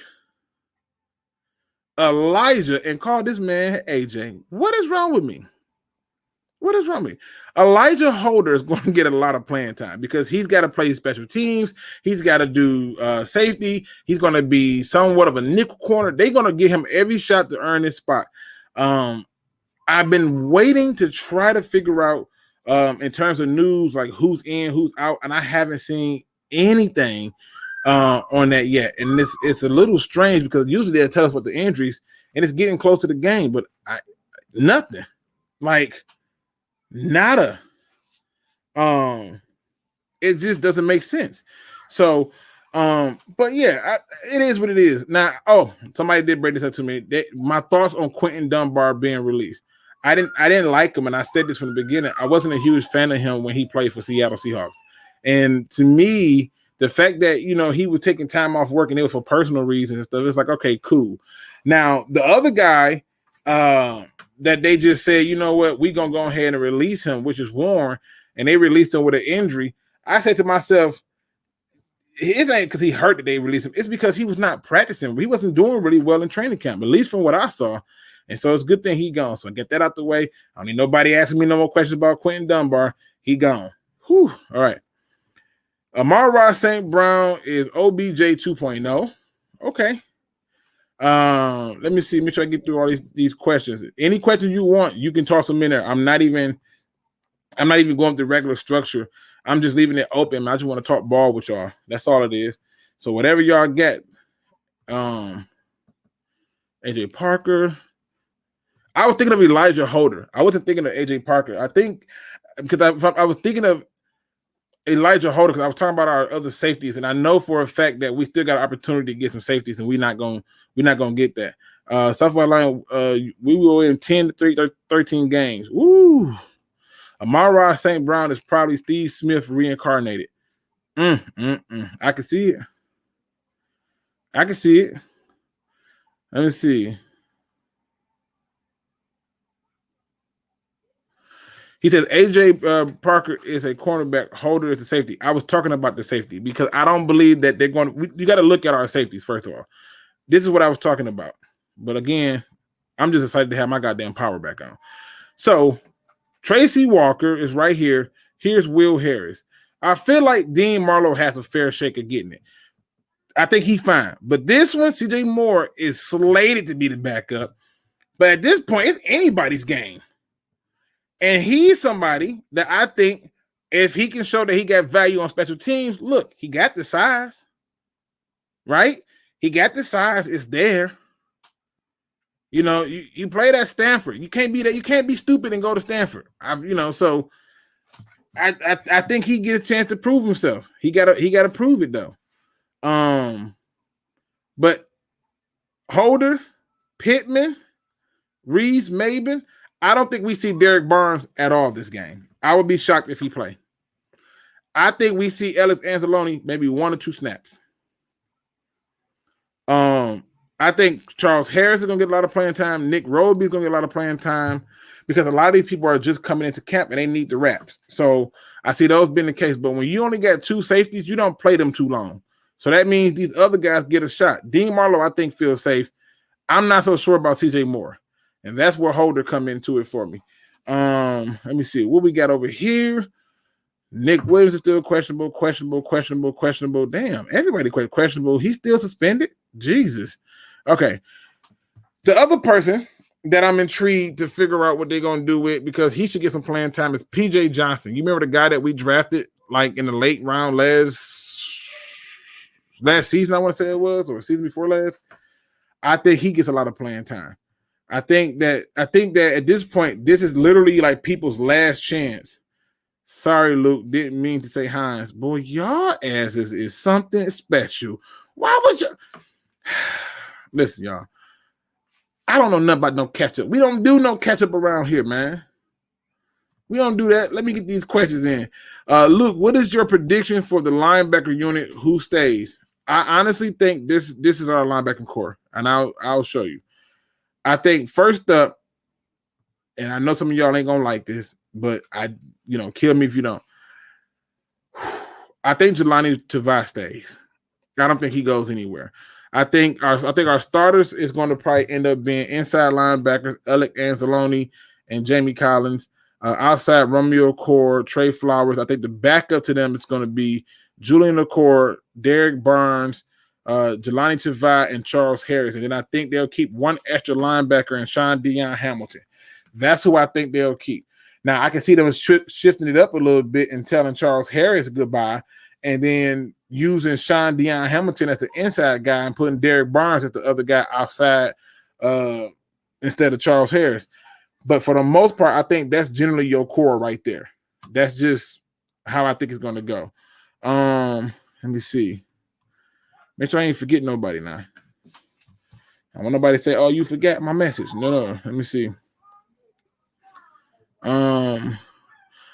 Elijah and called this man AJ. What is wrong with me? What is wrong with me? Elijah Holder is going to get a lot of playing time because he's got to play special teams. He's got to do safety. He's going to be somewhat of a nickel corner. They're going to give him every shot to earn his spot. I've been waiting to try to figure out in terms of news, like who's in, who's out, and I haven't seen anything on that yet. And it's a little strange because usually they'll tell us about the injuries, and it's getting close to the game, but nothing. Like, nada. It just doesn't make sense. So, but yeah, it is what it is. Now, somebody did bring this up to me. My thoughts on Quinton Dunbar being released. I didn't like him, and I said this from the beginning. I wasn't a huge fan of him when he played for Seattle Seahawks. And to me, the fact that, he was taking time off work and it was for personal reasons and stuff, it's like, okay, cool. Now, the other guy that they just said, you know what, we're going to go ahead and release him, which is Warren, and they released him with an injury. I said to myself, it ain't because he hurt that they released him. It's because he was not practicing. He wasn't doing really well in training camp, at least from what I saw. And so it's a good thing he gone. So get that out the way. I don't need nobody asking me no more questions about Quinton Dunbar. He gone. Whew. All right. Amon-Ra St. Brown is OBJ 2.0. Okay. Let me see. Make sure I get through all these questions. Any questions you want, you can toss them in there. I'm not even going through regular structure. I'm just leaving it open. I just want to talk ball with y'all. That's all it is. So whatever y'all get. AJ Parker. I was thinking of Elijah Holder. I wasn't thinking of AJ Parker. I think because I was thinking of Elijah Holder because I was talking about our other safeties, and I know for a fact that we still got an opportunity to get some safeties, and we're not gonna get that. Southwest Line, we will in 10-3, 13 games. Woo! Amon-Ra St. Brown is probably Steve Smith reincarnated. I can see it. Let me see. He says AJ Parker is a cornerback, Holder is a safety. I was talking about the safety because I don't believe that they're going to – you got to look at our safeties, first of all. This is what I was talking about. But again, I'm just excited to have my goddamn power back on. So, Tracy Walker is right here. Here's Will Harris. I feel like Dean Marlowe has a fair shake of getting it. I think he's fine. But this one, CJ Moore is slated to be the backup. But at this point, it's anybody's game. And he's somebody that I think if he can show that he got value on special teams, look, he got the size, right? He got the size. It's there. You know, you played at Stanford. You can't be that. You can't be stupid and go to Stanford. So I think he gets a chance to prove himself. He gotta prove it though. But Holder, Pittman, Reeves, Maben, I don't think we see Derek Barnes at all this game. I would be shocked if he play. I think we see Ellis Anzalone maybe 1 or 2 snaps. I think Charles Harris is going to get a lot of playing time. Nick Roby is going to get a lot of playing time because a lot of these people are just coming into camp and they need the reps. So I see those being the case. But when you only got 2 safeties, you don't play them too long. So that means these other guys get a shot. Dean Marlowe, I think, feels safe. I'm not so sure about CJ Moore. And that's where Holder come into it for me. Let me see. What we got over here? Nick Williams is still questionable. Damn, everybody questionable. He's still suspended? Jesus. Okay. The other person that I'm intrigued to figure out what they're going to do with, because he should get some playing time, is PJ Johnson. You remember the guy that we drafted like in the late round last season, I want to say it was, or season before last? I think he gets a lot of playing time. I think that at this point, this is literally like people's last chance. Sorry, Luke, didn't mean to say Hines. Boy, y'all asses is something special. Why would you? Listen, y'all. I don't know nothing about no catch-up. We don't do no catch-up around here, man. We don't do that. Let me get these questions in. Luke, what is your prediction for the linebacker unit? Who stays? I honestly think this is our linebacking core, and I'll show you. I think first up, and I know some of y'all ain't gonna like this, but kill me if you don't. I think Jelani Tavai stays. I don't think he goes anywhere. I think our starters is going to probably end up being inside linebackers, Alec Anzalone and Jamie Collins. Outside, Romeo Core, Trey Flowers. I think the backup to them is going to be Julian LaCour, Derek Barnes, Jelani Tavai, and Charles Harris. And then I think they'll keep one extra linebacker and Sean Deion Hamilton. That's who I think they'll keep. Now, I can see them shifting it up a little bit and telling Charles Harris goodbye, and then using Sean Deion Hamilton as the inside guy and putting Derek Barnes as the other guy outside instead of Charles Harris. But for the most part, I think that's generally your core right there. That's just how I think it's going to go. Let me see. Make sure I ain't forgetting nobody now. I want nobody to say, oh, you forgot my message. No. Let me see. I'm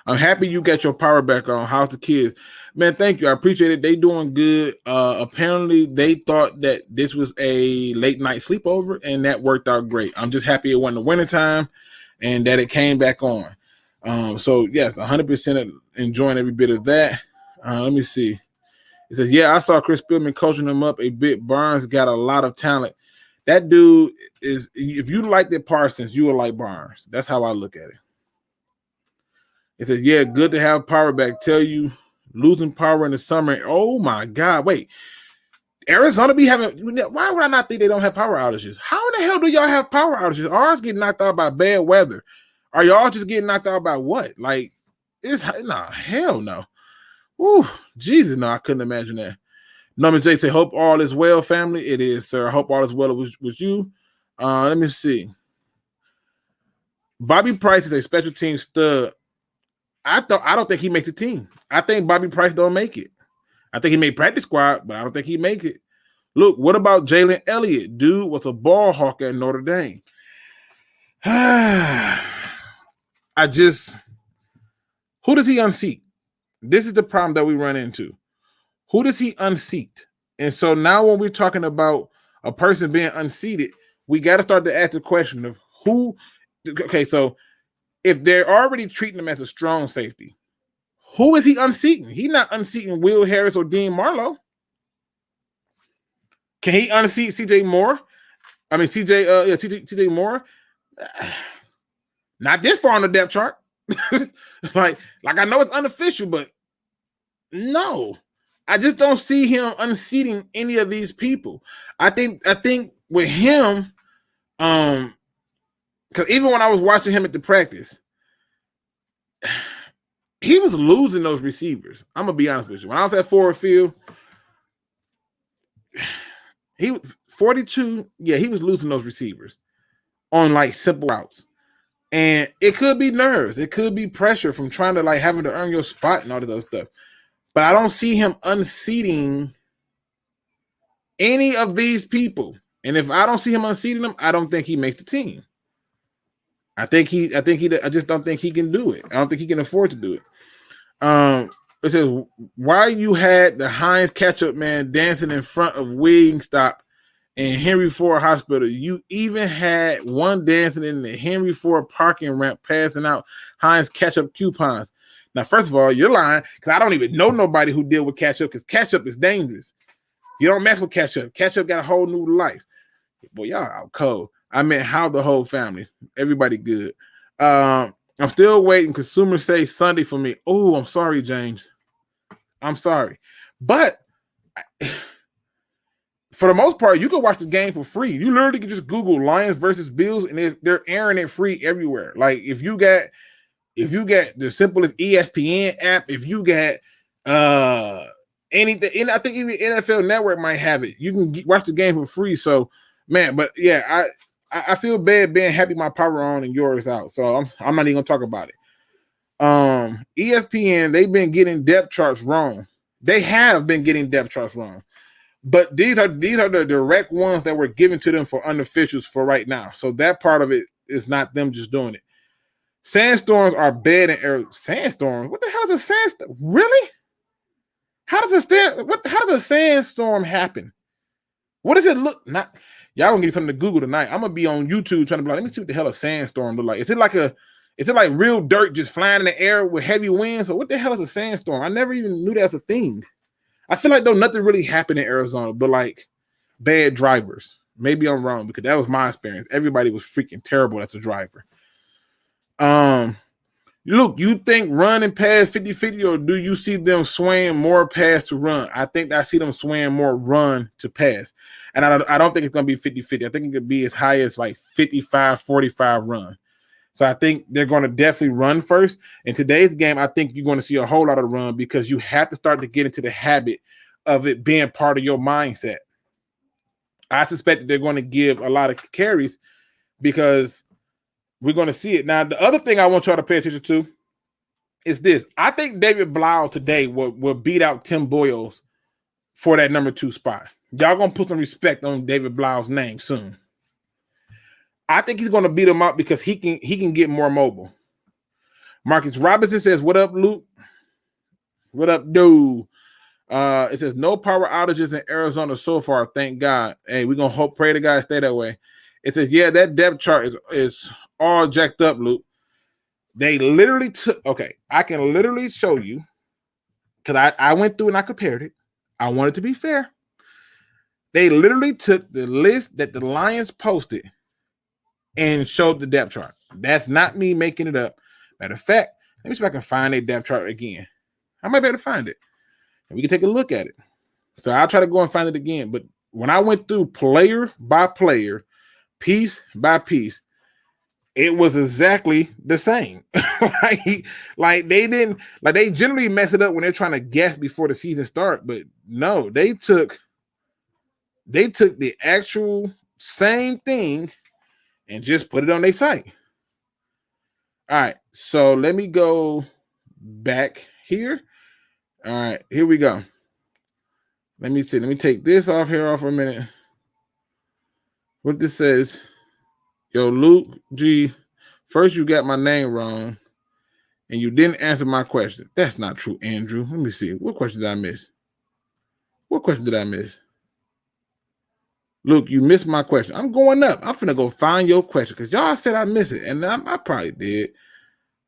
happy you got your power back on. How's the kids? Man, thank you. I appreciate it. They doing good. Apparently, they thought that this was a late night sleepover, and that worked out great. I'm just happy it wasn't the wintertime and that it came back on. So, yes, 100% enjoying every bit of that. Let me see. It says, yeah, I saw Chris Spielman coaching him up a bit. Barnes got a lot of talent. That dude is, if you liked it Parsons, you will like Barnes. That's how I look at it. It says, yeah, good to have power back. Tell you, losing power in the summer. Oh, my God. Wait. Arizona be having – why would I not think they don't have power outages? How in the hell do y'all have power outages? Ours get knocked out by bad weather. Are y'all just getting knocked out by what? Like, hell no. Woo, Jesus, no, I couldn't imagine that. Norman J say, hope all is well, family. It is, sir. I hope all is well with you. Let me see. Bobby Price is a special team stud. I don't think he makes the team. I think Bobby Price don't make it. I think he made practice squad, but I don't think he make it. Look, what about Jalen Elliott? Dude was a ball hawk at Notre Dame. Who does he unseat? This is the problem that we run into. Who does he unseat? And so now when we're talking about a person being unseated, we got to start to ask the question of who. Okay, so if they're already treating him as a strong safety, who is he unseating? He's not unseating Will Harris or Dean Marlowe. Can he unseat CJ Moore? I mean, CJ Moore. Not this far on the depth chart. like I know it's unofficial, but no, I just don't see him unseating any of these people. I think with him, because even when I was watching him at the practice, he he was losing those receivers. I'm gonna be honest with you. When I was at Ford Field, he was 42. Yeah, he was losing those receivers on like simple routes. And it could be nerves. It could be pressure from trying to like having to earn your spot and all of those stuff. But I don't see him unseating any of these people. And if I don't see him unseating them, I don't think he makes the team. I just don't think he can do it. I don't think he can afford to do it. It says, why you had the Heinz ketchup man dancing in front of Wingstop in Henry Ford Hospital. You even had one dancing in the Henry Ford parking ramp passing out Heinz ketchup coupons. Now, first of all, you're lying because I don't even know nobody who deal with ketchup because ketchup is dangerous. You don't mess with ketchup. Ketchup got a whole new life. Boy, y'all out cold. I meant how the whole family. Everybody good. I'm still waiting. Consumers say Sunday for me. Oh, I'm sorry, James. I'm sorry. But for the most part, you can watch the game for free. You literally can just Google Lions versus Bills, and they're airing it free everywhere. Like if you got the simplest ESPN app, if you got anything, and I think even NFL Network might have it. You can watch the game for free. So, man, but yeah, I feel bad being happy my power on and yours out. So I'm not even gonna talk about it. ESPN, they've been getting depth charts wrong. They have been getting depth charts wrong. But these are the direct ones that were given to them for unofficials for right now. So that part of it is not them just doing it. Sandstorms are bad in Arizona. Sandstorms? What the hell is a sandstorm? Really? How does a sandstorm happen? What does it look? Y'all gonna give me something to Google tonight. I'm gonna be on YouTube trying to be like, let me see what the hell a sandstorm look like. Is it like real dirt just flying in the air with heavy winds? Or what the hell is a sandstorm? I never even knew that's a thing. I feel like though nothing really happened in Arizona, but like bad drivers. Maybe I'm wrong because that was my experience. Everybody was freaking terrible as a driver. Luke, you think run and pass 50-50, or do you see them swaying more pass to run? I think I see them swaying more run to pass. And I don't think it's going to be 50-50. I think it could be as high as like 55-45 run. So I think they're going to definitely run first. In today's game, I think you're going to see a whole lot of run because you have to start to get into the habit of it being part of your mindset. I suspect that they're going to give a lot of carries because we're going to see it. Now, the other thing I want y'all to pay attention to is this. I think David Blau today will beat out Tim Boyles for that number 2 spot. Y'all going to put some respect on David Blau's name soon. I think he's going to beat him up because he can get more mobile. Marcus Robinson says, what up, Luke? What up, dude? It says, no power outages in Arizona so far, thank God. Hey, we're going to pray the guys stay that way. It says, yeah, that depth chart is all jacked up, Luke. They literally took, okay, I can literally show you, because I went through and I compared it. I wanted to be fair. They literally took the list that the Lions posted and showed the depth chart. That's not me making it up. Matter of fact, let me see if I can find a depth chart again. I might be able to find it. And we can take a look at it. So I'll try to go and find it again. But when I went through player by player, piece by piece, it was exactly the same. like they generally mess it up when they're trying to guess before the season starts. But no, they took the actual same thing and just put it on their site. All right, so let me go back here. All right, here we go. Let me see. Let me take this off for a minute. What this says, yo, Luke G, first you got my name wrong and you didn't answer my question. That's not true, Andrew. Let me see. What question did I miss? Luke, you missed my question. I'm going up. I'm finna go find your question because y'all said I missed it. And I probably did.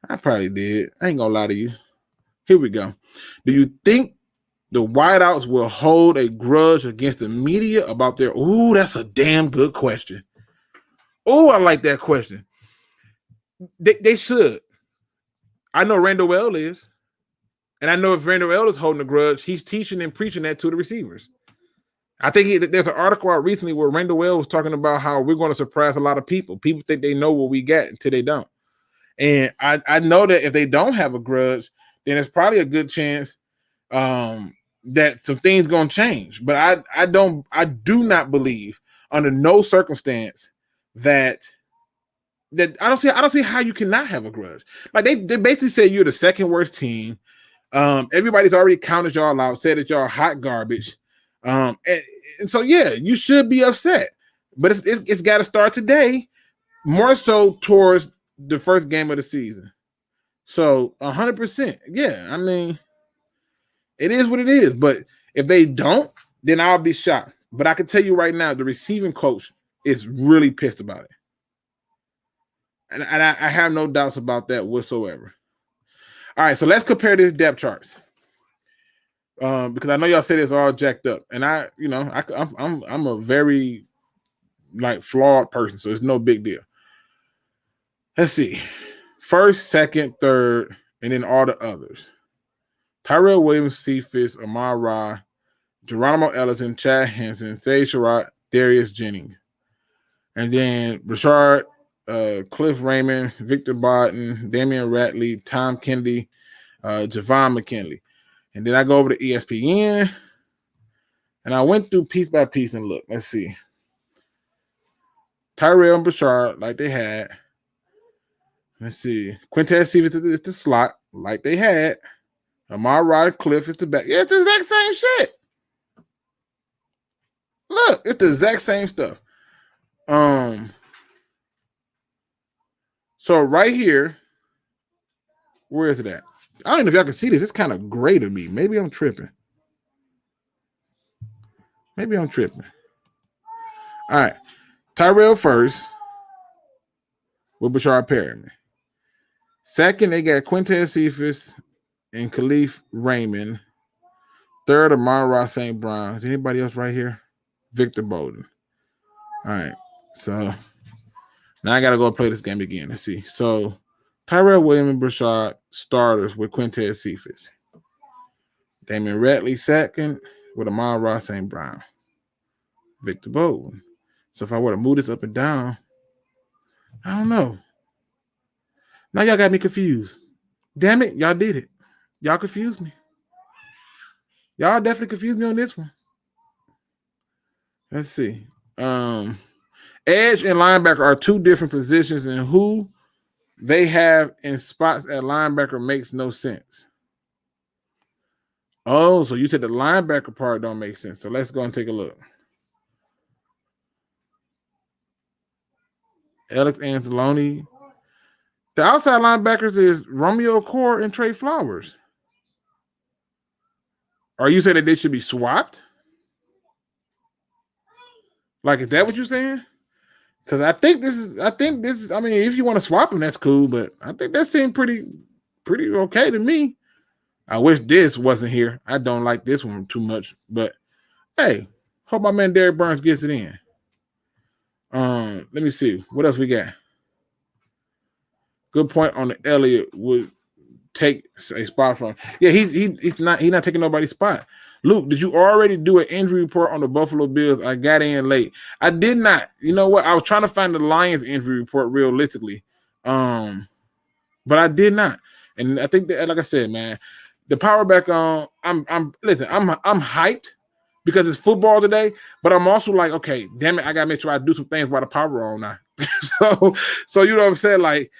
I ain't gonna lie to you. Here we go. Do you think the wideouts will hold a grudge against the media about their... Ooh, that's a damn good question. Oh, I like that question. They should. I know Randall L is. And I know if Randall L is holding a grudge, he's teaching and preaching that to the receivers. I think there's an article out recently where Randall L was talking about how we're going to surprise a lot of people. People think they know what we got until they don't. And I know that if they don't have a grudge, then it's probably a good chance that some things gonna change. But I do not believe under no circumstance that I don't see how you cannot have a grudge. Like they basically say you're the second worst team. Everybody's already counted y'all out, said that y'all hot garbage. And so yeah, you should be upset. But it's got to start today, more so towards the first game of the season. So 100%, yeah. I mean, it is what it is. But if they don't, then I'll be shocked. But I can tell you right now, the receiving coach is really pissed about it. And I have no doubts about that whatsoever. All right, so let's compare this depth charts. Because I know y'all say it's all jacked up. And I'm a very flawed person, so it's no big deal. Let's see. First, second, third, and then all the others. Tyrell Williams, Cephas, Amar Ra, Geronimo Ellison, Chad Henson, Sage Surratt, Darius Jennings. And then Richard, Cliff Raymond, Victor Barton, Damian Ratley, Tom Kennedy, Javon McKinley. And then I go over to ESPN, and I went through piece by piece and look. Let's see. Tyrell and Bashard, like they had. Let's see. Quintez Cephas is the slot, like they had. Amar Rod Cliff is the back. Yeah, it's the exact same shit. Look, it's the exact same stuff. So right here, where is it at? I don't know if y'all can see this. It's kind of gray to me. Maybe I'm tripping. All right. Tyrell first with Bashard Perryman. Second, they got Quintez Cephas and Khalif Raymond. Third, Amar-Ra St. Brown. Is anybody else right here? Victor Bowden. All right. So now I got to go play this game again. Let's see. So Tyrell Williams and Bashard starters with Quintez Cephas. Damian Ratley second with Amar-Ra St. Brown. Victor Bowden. So if I were to move this up and down, I don't know. Now y'all got me confused. Damn it, y'all did it. Y'all confused me. Y'all definitely confused me on this one. Let's see. Edge and linebacker are two different positions, and who they have in spots at linebacker makes no sense. Oh, so you said the linebacker part don't make sense. So let's go and take a look. Alex Anzalone. The outside linebackers is Romeo Core and Trey Flowers. Are you saying that they should be swapped? Like, is that what you're saying? Because I think this is, I mean, if you want to swap them, that's cool, but I think that seemed pretty okay to me. I wish this wasn't here. I don't like this one too much, but hey, hope my man Derek Burns gets it in. Let me see. What else we got? Good point on the Elliott would take a spot from. Yeah, he's not taking nobody's spot. Luke, did you already do an injury report on the Buffalo Bills? I got in late. I did not. You know what? I was trying to find the Lions injury report realistically. But I did not. And I think that, like I said, man, the power back on. I'm hyped because it's football today, but I'm also like, okay, damn it, I gotta make sure I do some things while the power on now. so you know what I'm saying? Like,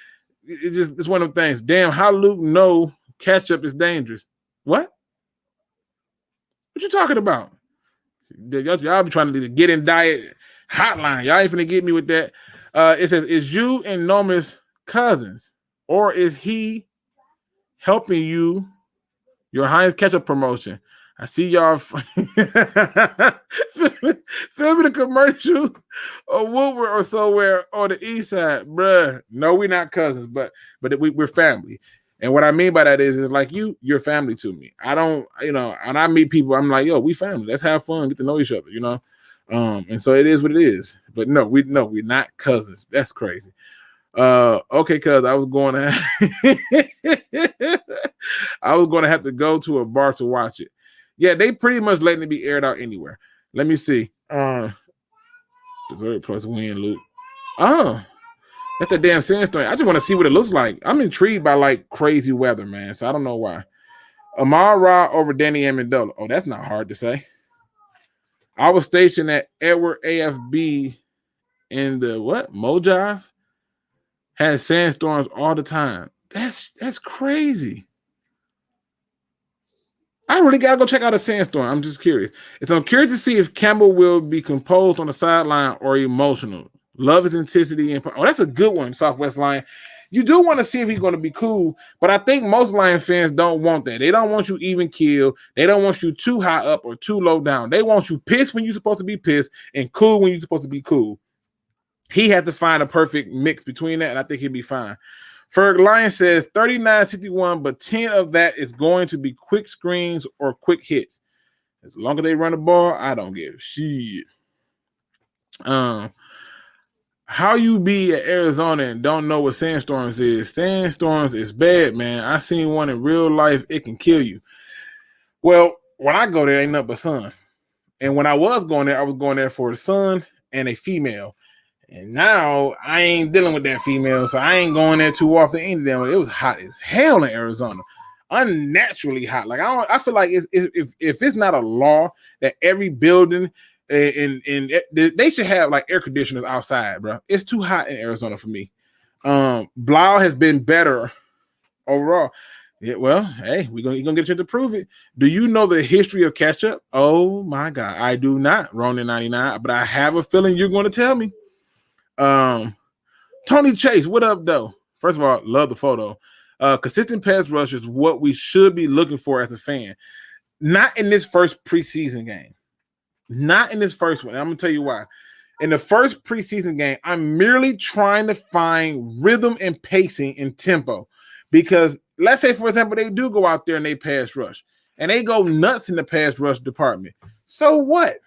it's one of them things. Damn, how Luke know catch up is dangerous? What you talking about? Y'all be trying to get in diet hotline. Y'all ain't finna get me with that. It says, is you and Nomis cousins, or is he helping you your Heinz ketchup promotion? I see y'all filming a commercial or Woodward or somewhere on the east side, bruh. No, we're not cousins, but we're family. And what I mean by that is like you're family to me. I don't, and I meet people, I'm like, yo, we family. Let's have fun, get to know each other, And so it is what it is. But no, we're not cousins. That's crazy. Okay, cuz I was going to have to go to a bar to watch it. Yeah, they pretty much letting it be aired out anywhere. Let me see. Dessert plus win, Luke. Oh, that's a damn sandstorm. I just want to see what it looks like. I'm intrigued by like crazy weather, man. So I don't know why. Amon-Ra over Danny Amendola. Oh, that's not hard to say. I was stationed at Edward AFB in the Mojave. Had sandstorms all the time. That's crazy. I really gotta go check out a sandstorm. I'm just curious. I'm curious to see if Campbell will be composed on the sideline or emotional. Love his intensity and that's a good one, Southwest Lion. You do want to see if he's going to be cool, but I think most Lion fans don't want that. They don't want you even keel. They don't want you too high up or too low down. They want you pissed when you're supposed to be pissed and cool when you're supposed to be cool. He had to find a perfect mix between that, and I think he'll be fine. Ferg Lion says 39-61, but 10 of that is going to be quick screens or quick hits. As long as they run the ball, I don't give shit. How you be at Arizona and don't know what sandstorms is? Sandstorms is bad, man. I seen one in real life. It can kill you. Well, when I go there, ain't nothing but sun. And when I was going there, I was going there for a son and a female. And now I ain't dealing with that female, so I ain't going there too often. It was hot as hell in Arizona. Unnaturally hot. Like I feel like if it's not a law that every building and they should have like air conditioners outside, bro. It's too hot in Arizona for me. Blau has been better overall. Yeah, well, hey, you're gonna get a chance to prove it. Do you know the history of ketchup? Oh my God, I do not, Ronin 99, but I have a feeling you're going to tell me. Tony Chase, what up, though? First of all, love the photo. Consistent pass rush is what we should be looking for as a fan. Not in this first preseason game. Not in this first one. I'm going to tell you why. In the first preseason game, I'm merely trying to find rhythm and pacing and tempo. Because let's say, for example, they do go out there and they pass rush. And they go nuts in the pass rush department. So what?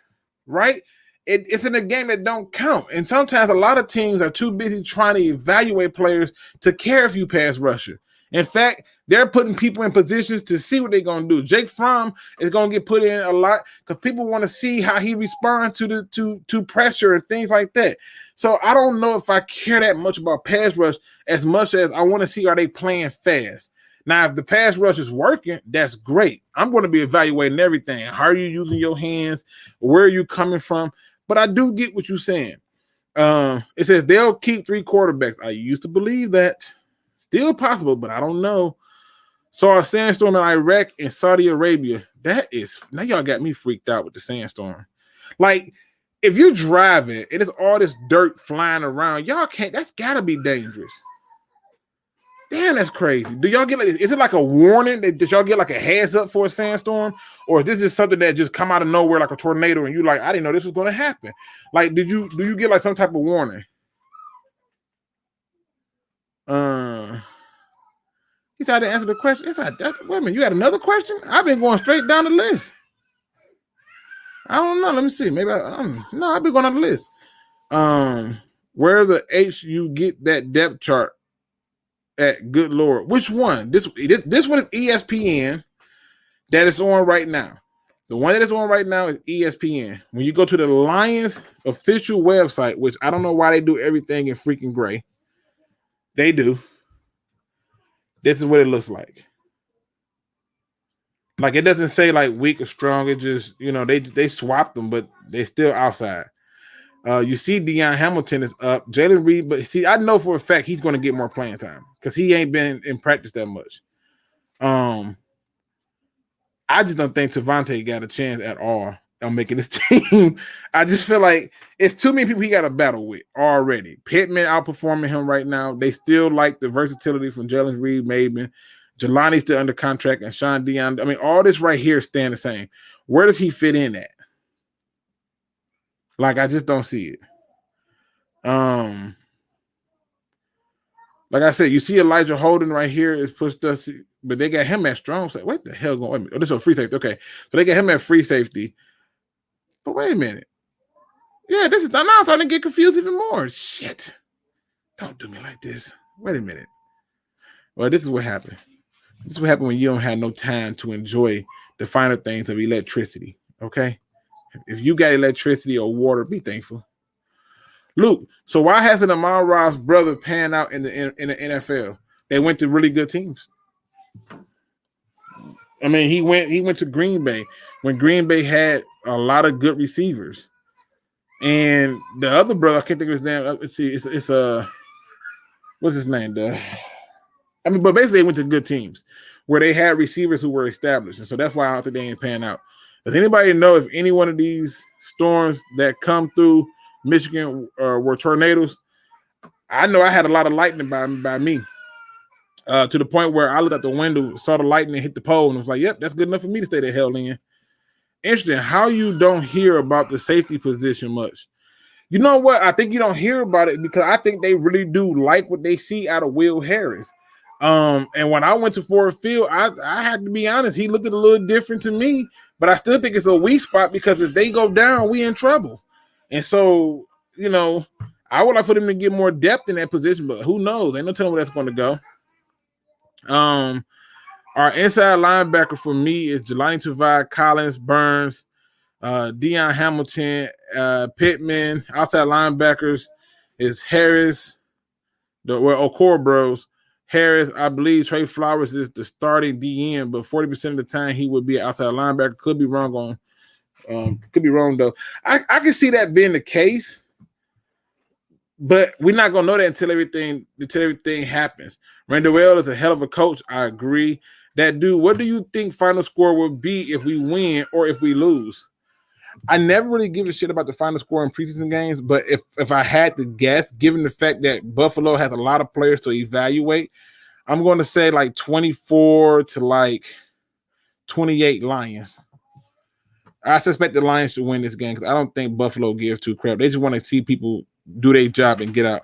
Right? It's in a game that don't count. And sometimes a lot of teams are too busy trying to evaluate players to care if you pass rusher. In fact, they're putting people in positions to see what they're going to do. Jake Fromm is going to get put in a lot because people want to see how he responds to pressure and things like that. So I don't know if I care that much about pass rush as much as I want to see, are they playing fast? Now, if the pass rush is working, that's great. I'm going to be evaluating everything. How are you using your hands? Where are you coming from? But I do get what you're saying. It says they'll keep 3 quarterbacks. I used to believe that. Still possible, but I don't know. Saw a sandstorm in Iraq and Saudi Arabia. Now y'all got me freaked out with the sandstorm. Like, if you're driving and it's all this dirt flying around, y'all can't, that's gotta be dangerous. Damn, that's crazy. Do y'all get is it like a warning? Did y'all get like a heads up for a sandstorm? Or is this just something that just come out of nowhere like a tornado and you like, I didn't know this was gonna happen? Like, do you get like some type of warning? He tried to answer the question. It's like that. Wait a minute, you had another question? I've been going straight down the list. I don't know. Let me see. Maybe I've been going on the list. Where the H you get that depth chart at? Good Lord. Which one? This one is ESPN that is on right now. The one that is on right now is ESPN. When you go to the Lions official website, which I don't know why they do everything in freaking gray. They do. This is what it looks like. Like, it doesn't say like weak or strong. It just, they swapped them, but they're still outside. You see Deion Hamilton is up. Jalen Reed, but see, I know for a fact he's going to get more playing time because he ain't been in practice that much. I just don't think Tavante got a chance at all on making this team. I just feel like it's too many people he got to battle with already. Pittman outperforming him right now. They still like the versatility from Jalen Reed, Maven. Jelani's still under contract, and Sean Dion. I mean, all this right here is staying the same. Where does he fit in at? Like, I just don't see it. Like I said, you see Elijah Holden right here is pushed us, but they got him at strong. So what the hell going on? Oh, this is a free safety. Okay. So they got him at free safety. But wait a minute. Yeah, this is now I'm starting to get confused even more. Shit. Don't do me like this. Wait a minute. Well, this is what happened. This is what happened when you don't have no time to enjoy the finer things of electricity. Okay? If you got electricity or water, be thankful. Luke, so why hasn't Amon-Ra's brother panned out in the NFL? They went to really good teams. I mean, he went to Green Bay when Green Bay had a lot of good receivers. And the other brother, I can't think of his name. Let's see, it's what's his name? But basically they went to good teams where they had receivers who were established. And so that's why I don't think they ain't panning out. Does anybody know if any one of these storms that come through Michigan were tornadoes? I know I had a lot of lightning by me. To the point where I looked out the window, saw the lightning hit the pole, and was like, yep, that's good enough for me to stay the hell in. Interesting how you don't hear about the safety position much. You know what? I think you don't hear about it because I think they really do like what they see out of Will Harris. And when I went to Ford Field, I had to be honest, he looked a little different to me, but I still think it's a weak spot because if they go down, we in trouble. And so, I would like for them to get more depth in that position, but who knows? Ain't no telling where that's going to go. Our inside linebacker for me is Jelani Tavai, Collins, Burns, Deion Hamilton, Pittman. Outside linebackers is Harris, Okoro Bros. Harris, I believe Trey Flowers is the starting DN, but 40% of the time he would be an outside linebacker. Could be wrong though. I can see that being the case, but we're not gonna know that until everything happens. Randall is a hell of a coach. I agree. That dude, what do you think final score will be if we win or if we lose? I never really give a shit about the final score in preseason games, but if I had to guess, given the fact that Buffalo has a lot of players to evaluate, I'm going to say like 24 to like 28 Lions. I suspect the Lions should win this game because I don't think Buffalo gives two crap. They just want to see people do their job and get out.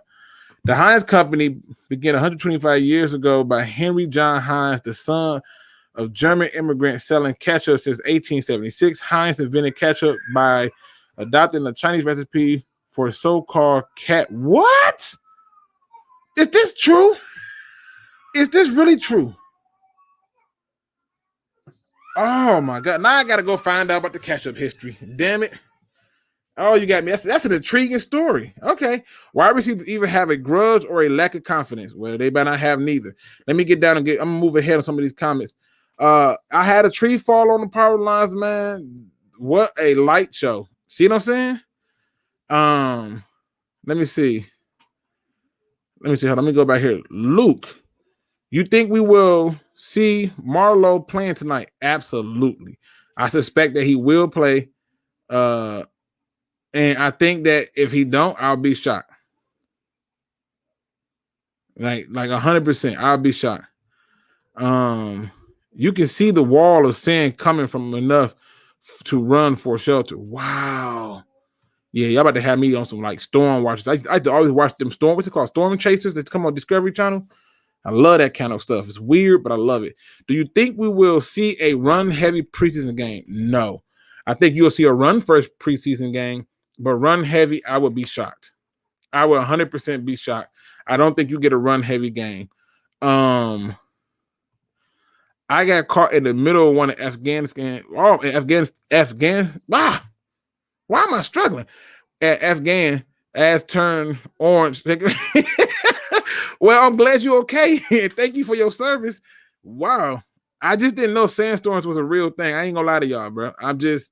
The Heinz Company began 125 years ago by Henry John Heinz, the son of German immigrants selling ketchup since 1876. Heinz invented ketchup by adopting a Chinese recipe for a so-called cat. What? Is this true? Is this really true? Oh my God. Now I got to go find out about the ketchup history. Damn it. Oh, you got me. That's an intriguing story. Okay. Wide receivers either have a grudge or a lack of confidence. Well, they better not have neither. Let me get down and I'm going to move ahead on some of these comments. I had a tree fall on the power lines, man. What a light show. See what I'm saying? Let me see. Hold on. Let me go back here. Luke, you think we will see Marlowe playing tonight? Absolutely. I suspect that he will play. And I think that if he don't, I'll be shocked. Like 100%, I'll be shocked. You can see the wall of sand coming from enough to run for shelter. Wow. Yeah, y'all about to have me on some like storm watchers. I always watch them storm. What's it called? Storm chasers that come on Discovery Channel. I love that kind of stuff. It's weird, but I love it. Do you think we will see a run-heavy preseason game? No. I think you'll see a run-first preseason game, but run-heavy, I would be shocked. I would 100% be shocked. I don't think you get a run-heavy game. I got caught in the middle of one of Afghanistan. Oh, Afghan. Why am I struggling? At Afghan, ass turned orange. Well, I'm glad you're okay. Thank you for your service. Wow. I just didn't know sandstorms was a real thing. I ain't gonna lie to y'all, bro. I'm just,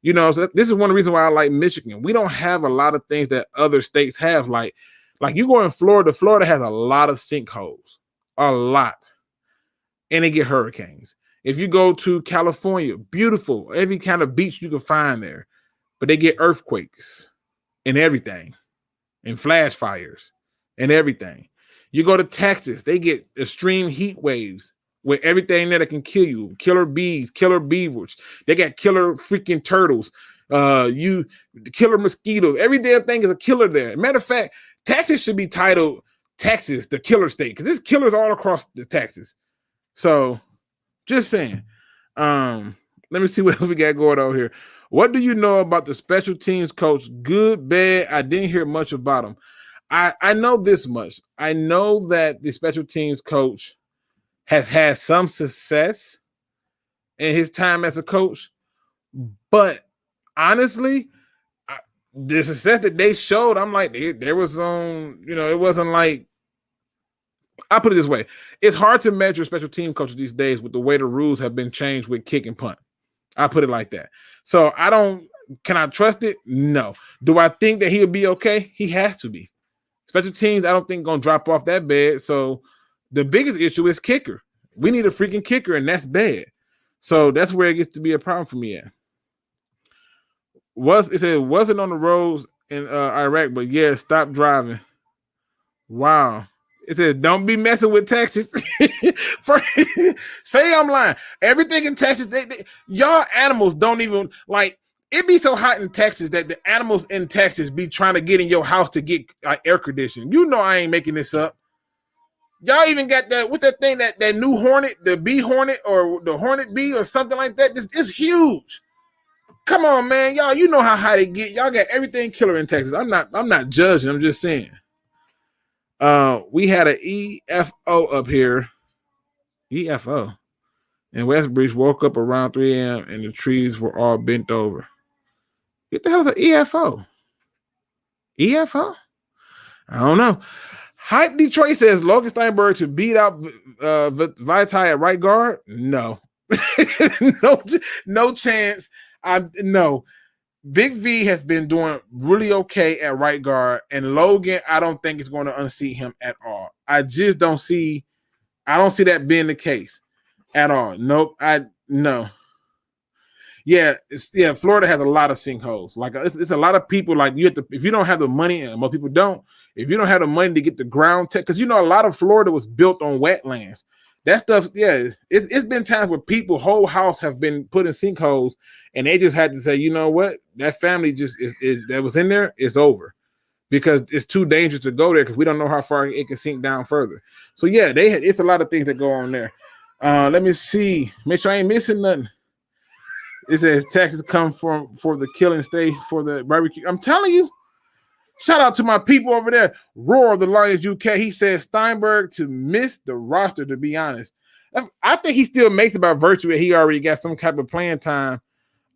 so this is one of the reasons why I like Michigan. We don't have a lot of things that other states have. Like you go in Florida. Florida has a lot of sinkholes. A lot. And they get hurricanes. If you go to California, beautiful. Every kind of beach you can find there. But they get earthquakes and everything. And flash fires and everything. You go to Texas, they get extreme heat waves with everything there that can kill you. Killer bees, killer beavers. They got killer freaking turtles. Killer mosquitoes. Every damn thing is a killer there. Matter of fact, Texas should be titled Texas, the killer state, because there's killers all across the Texas. So, just saying. Let me see what we got going on here. What do you know about the special teams coach? Good, bad? I didn't hear much about him. I know this much. I know that the special teams coach has had some success in his time as a coach, but honestly, the success that they showed, I'm like, there was it wasn't like I'll put it this way. It's hard to measure special team coaches these days with the way the rules have been changed with kick and punt. I put it like that. So can I trust it? No. Do I think that he'll be okay? He has to be. Special teams, I don't think going to drop off that bad. So the biggest issue is kicker. We need a freaking kicker, and that's bad. So that's where it gets to be a problem for me at. It said wasn't on the roads in Iraq, but yeah, stop driving. Wow. It said don't be messing with Texas. Say I'm lying. Everything in Texas, y'all animals don't even like. It be so hot in Texas that the animals in Texas be trying to get in your house to get air conditioning. You know I ain't making this up. Y'all even got that new Hornet, the Bee Hornet or the Hornet Bee or something like that. It's huge. Come on, man. Y'all, you know how hot it get. Y'all got everything killer in Texas. I'm not judging. I'm just saying. We had an EFO up here. EFO. And Westbridge woke up around 3 a.m. and the trees were all bent over. What the hell is an EFO? EFO? I don't know. Hype Detroit says Logan Steinberg to beat out Vitae at right guard. No. no chance. No. Big V has been doing really okay at right guard, and Logan, I don't think is going to unseat him at all. I don't see that being the case at all. Nope. No. Yeah, Florida has a lot of sinkholes. Like it's a lot of people. Like if you don't have the money, and most people don't. If you don't have the money to get the ground tech, because a lot of Florida was built on wetlands. That stuff, yeah, it's been times where whole house have been put in sinkholes, and they just had to say, you know what, that family just is that was in there, it's over, because it's too dangerous to go there because we don't know how far it can sink down further. So yeah, it's a lot of things that go on there. Let me see, make sure I ain't missing nothing. It says taxes come for the killing, stay for the barbecue. I'm telling you. Shout out to my people over there. Roar of the Lions UK. He says Steinberg to miss the roster, to be honest. I think he still makes it by virtue that he already got some type of playing time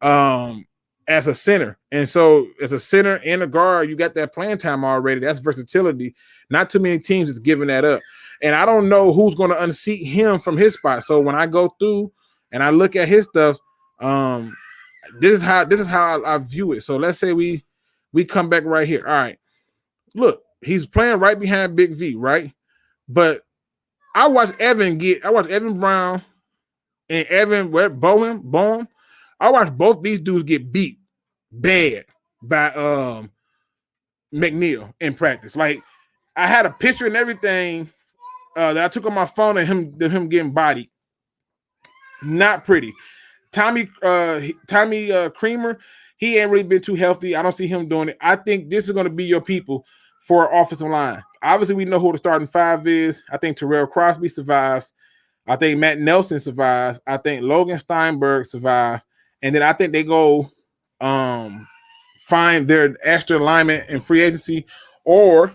as a center. And so as a center and a guard, you got that playing time already. That's versatility. Not too many teams is giving that up. And I don't know who's going to unseat him from his spot. So when I go through and I look at his stuff, this is how I view it. So let's say we come back right here. All right. Look, he's playing right behind Big V, right? But I watched Evan Brown and Evan Bowen. I watched both these dudes get beat bad by McNeil in practice. Like I had a picture and everything that I took on my phone of him getting bodied. Not pretty. Tommy Creamer, he ain't really been too healthy. I don't see him doing it. I think this is going to be your people for offensive line. Obviously, we know who the starting five is. I think Terrell Crosby survives. I think Matt Nelson survives. I think Logan Steinberg survives. And then I think they go find their extra alignment in free agency, or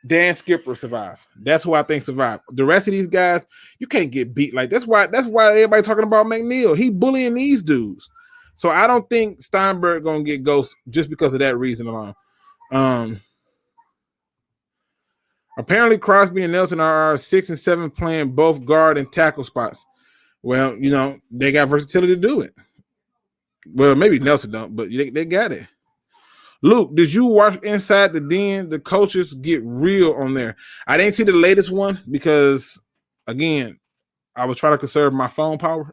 Dan Skipper survive. That's who I think survive. The rest of these guys, you can't get beat like that's why everybody talking about McNeil. He bullying these dudes. So I don't think Steinberg gonna get ghosted just because of that reason alone. Apparently Crosby and Nelson are 6 and 7 playing both guard and tackle spots. Well, they got versatility to do it. Well, maybe Nelson don't, but they got it. Luke, did you watch Inside the Den? The coaches get real on there. I didn't see the latest one because, again, I was trying to conserve my phone power.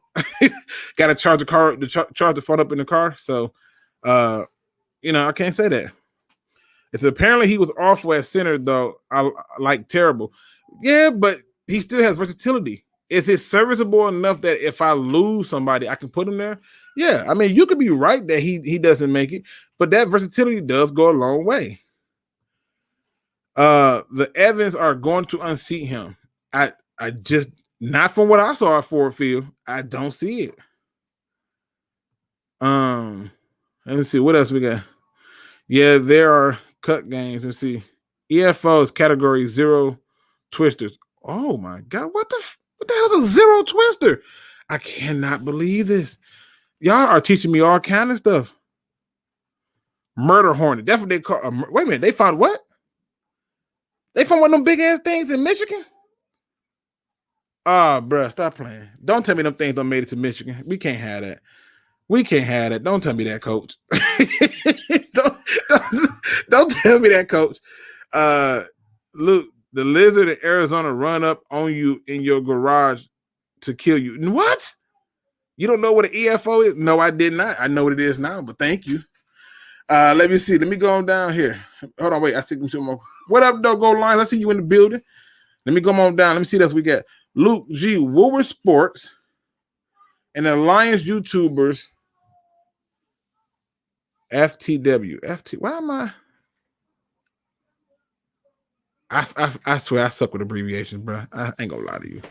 Got to charge the phone up in the car. So, I can't say that. It's apparently he was awful at center, though. Terrible. Yeah, but he still has versatility. Is it serviceable enough that if I lose somebody, I can put him there? Yeah, I mean, you could be right that he doesn't make it, but that versatility does go a long way. The Evans are going to unseat him. I just, not from what I saw at Ford Field, I don't see it. Let me see, what else we got? Yeah, there are cut games. Let's see. EFO is category 0 twisters. Oh my God, what the hell is a 0 twister? I cannot believe this. Y'all are teaching me all kind of stuff. Murder hornet. That's what they call. Wait a minute. They found what? They from one of them big ass things in Michigan? Ah, bruh, stop playing. Don't tell me them things don't made it to Michigan. We can't have that. We can't have that. Don't tell me that, coach. don't tell me that, coach. Look, the lizard in Arizona run up on you in your garage to kill you. What? You don't know what an EFO is? No, I did not. I know what it is now, but thank you. Let me see. Let me go on down here. Hold on, wait. I see some more. What up, though? Go line. I see you in the building. Let me go on down. Let me see what we got. Luke G. Woolworth Sports and the Alliance YouTubers. FTW. Why am I? I swear I suck with abbreviations, bro. I ain't gonna lie to you.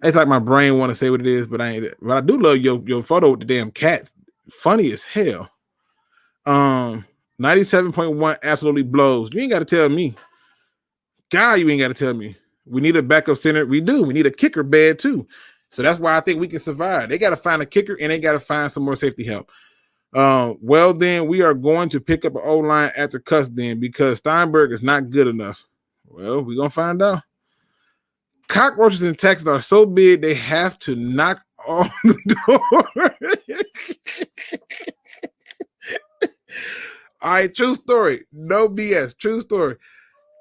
It's like my brain want to say what it is, but I ain't. But I do love your photo with the damn cats. Funny as hell. 97.1 absolutely blows. You ain't got to tell me. God, you ain't got to tell me. We need a backup center. We do. We need a kicker bad too. So that's why I think we can survive. They got to find a kicker and they got to find some more safety help. Well, then we are going to pick up an O-line after cuts then because Steinberg is not good enough. Well, we're going to find out. Cockroaches in Texas are so big they have to knock on the door. All right, true story. No BS. True story.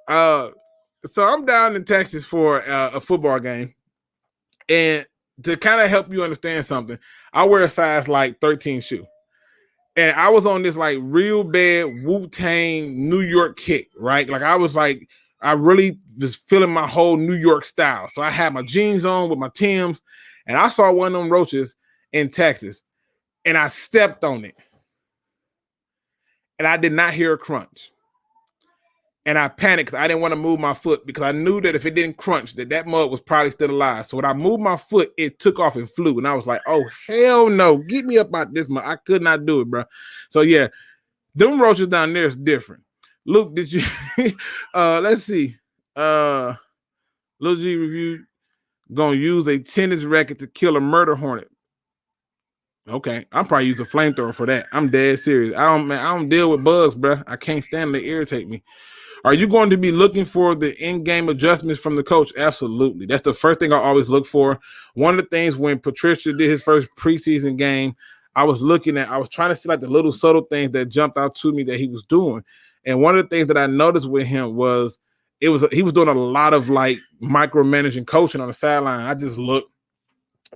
So I'm down in Texas for a football game. And to kind of help you understand something, I wear a size like 13 shoe. And I was on this like real bad Wu-Tang New York kick, right? Like I really was feeling my whole New York style. So I had my jeans on with my Timbs, and I saw one of them roaches in Texas, and I stepped on it. And I did not hear a crunch. And I panicked because I didn't want to move my foot because I knew that if it didn't crunch, that mug was probably still alive. So when I moved my foot, it took off and flew. And I was like, oh, hell no. Get me up out this mug. I could not do it, bro. So, yeah, them roaches down there is different. Luke, did you let's see. Lil G review gonna use a tennis racket to kill a murder hornet. Okay, I'll probably use a flamethrower for that. I'm dead serious. I don't deal with bugs, bro. I can't stand them. They irritate me. Are you going to be looking for the in-game adjustments from the coach? Absolutely. That's the first thing I always look for. One of the things when Patricia did his first preseason game, I was trying to see like the little subtle things that jumped out to me that he was doing. And one of the things that I noticed with him was he was doing a lot of like micromanaging coaching on the sideline. I just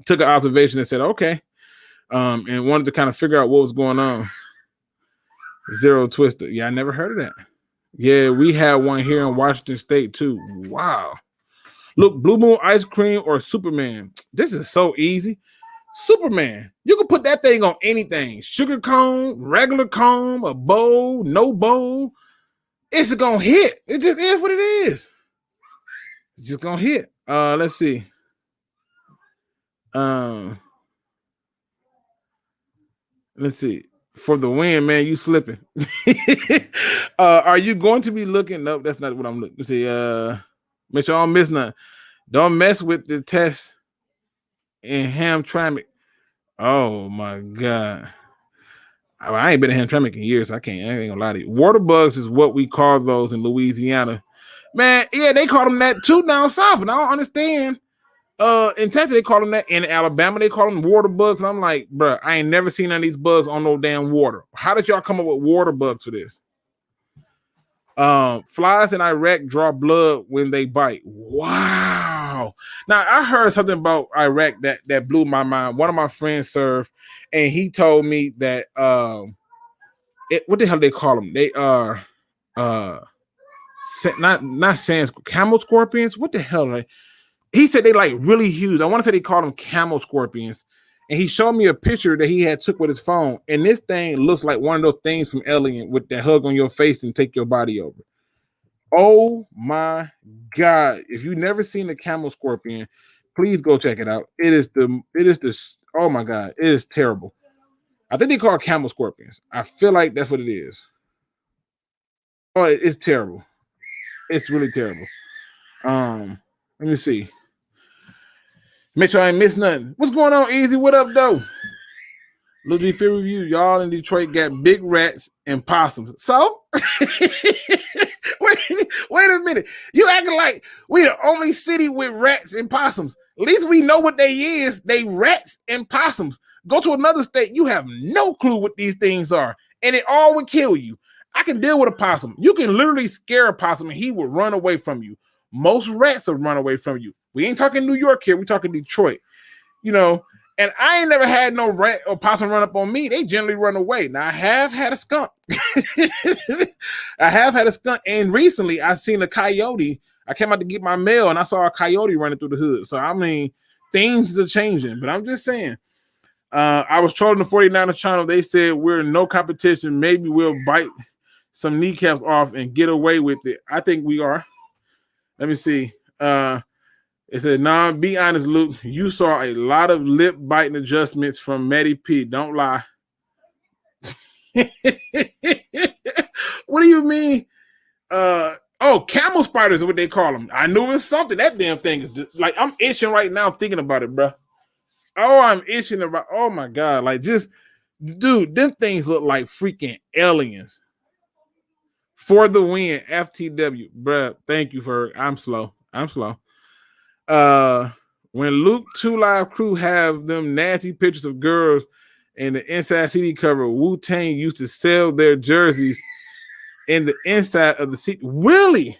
took an observation and said, okay. And wanted to kind of figure out what was going on. Zero Twister. Yeah, I never heard of that. Yeah, we had one here in Washington State too. Wow. Look, Blue Moon ice cream or Superman. This is so easy. Superman. You can put that thing on anything. Sugar cone, regular cone, a bowl, no bowl. It's gonna hit. It just is what it is. It's just gonna hit. Let's see. Let's see. For the win, man, you slipping. Are you going to be looking? Nope, that's not what I'm looking. Let's see. Make sure I don't miss nothing. Don't mess with the test in Hamtramck. Oh my God. I ain't been in Hamtramck in years. I ain't gonna lie to you. Water bugs is what we call those in Louisiana. Man, yeah, they call them that too down south, and I don't understand. In Texas, they call them that. In Alabama, they call them water bugs. And I'm like, bro, I ain't never seen none of these bugs on no damn water. How did y'all come up with water bugs for this? Flies in Iraq draw blood when they bite. Wow. Now, I heard something about Iraq that blew my mind. One of my friends served, and he told me that what the hell do they call them? They are not sand camel scorpions. What the hell are they? He said they like really huge. I want to say they called them camel scorpions. And he showed me a picture that he had took with his phone. And this thing looks like one of those things from Alien with that hug on your face and take your body over. Oh my God. If you've never seen a camel scorpion, please go check it out. It is oh my God. It is terrible. I think they call it camel scorpions. I feel like that's what it is. Oh, it's terrible. It's really terrible. Let me see. Make sure I ain't miss nothing. What's going on, Easy? What up, though? Lil G Fear Review. Y'all in Detroit got big rats and possums. So? Wait. Wait a minute. You acting like we the only city with rats and possums. At least we know what they is. They rats and possums. Go to another state, you have no clue what these things are, and it all would kill you. I can deal with a possum. You can literally scare a possum, and he will run away from you. Most rats will run away from you. We ain't talking New York here. We're talking Detroit. You know, and I ain't never had no rat or possum run up on me. They generally run away. Now, I have had a skunk. And recently I seen a coyote. I came out to get my mail, and I saw a coyote running through the hood. So, I mean, things are changing. But I'm just saying. I was trolling the 49ers channel. They said we're in no competition. Maybe we'll bite some kneecaps off and get away with it. I think we are. Let me see. It said, nah, be honest, Luke. You saw a lot of lip biting adjustments from Matty P. Don't lie. What do you mean? Camel spiders is what they call them. I knew it was something. That damn thing is just, like, I'm itching right now thinking about it, bro. Oh, I'm itching about. Oh my God! Like, just, dude, them things look like freaking aliens. For the win, FTW, bruh. Thank you for. I'm slow. When Luke 2 Live crew have them nasty pictures of girls in the inside CD cover, Wu-Tang used to sell their jerseys in the inside of the CD. Really?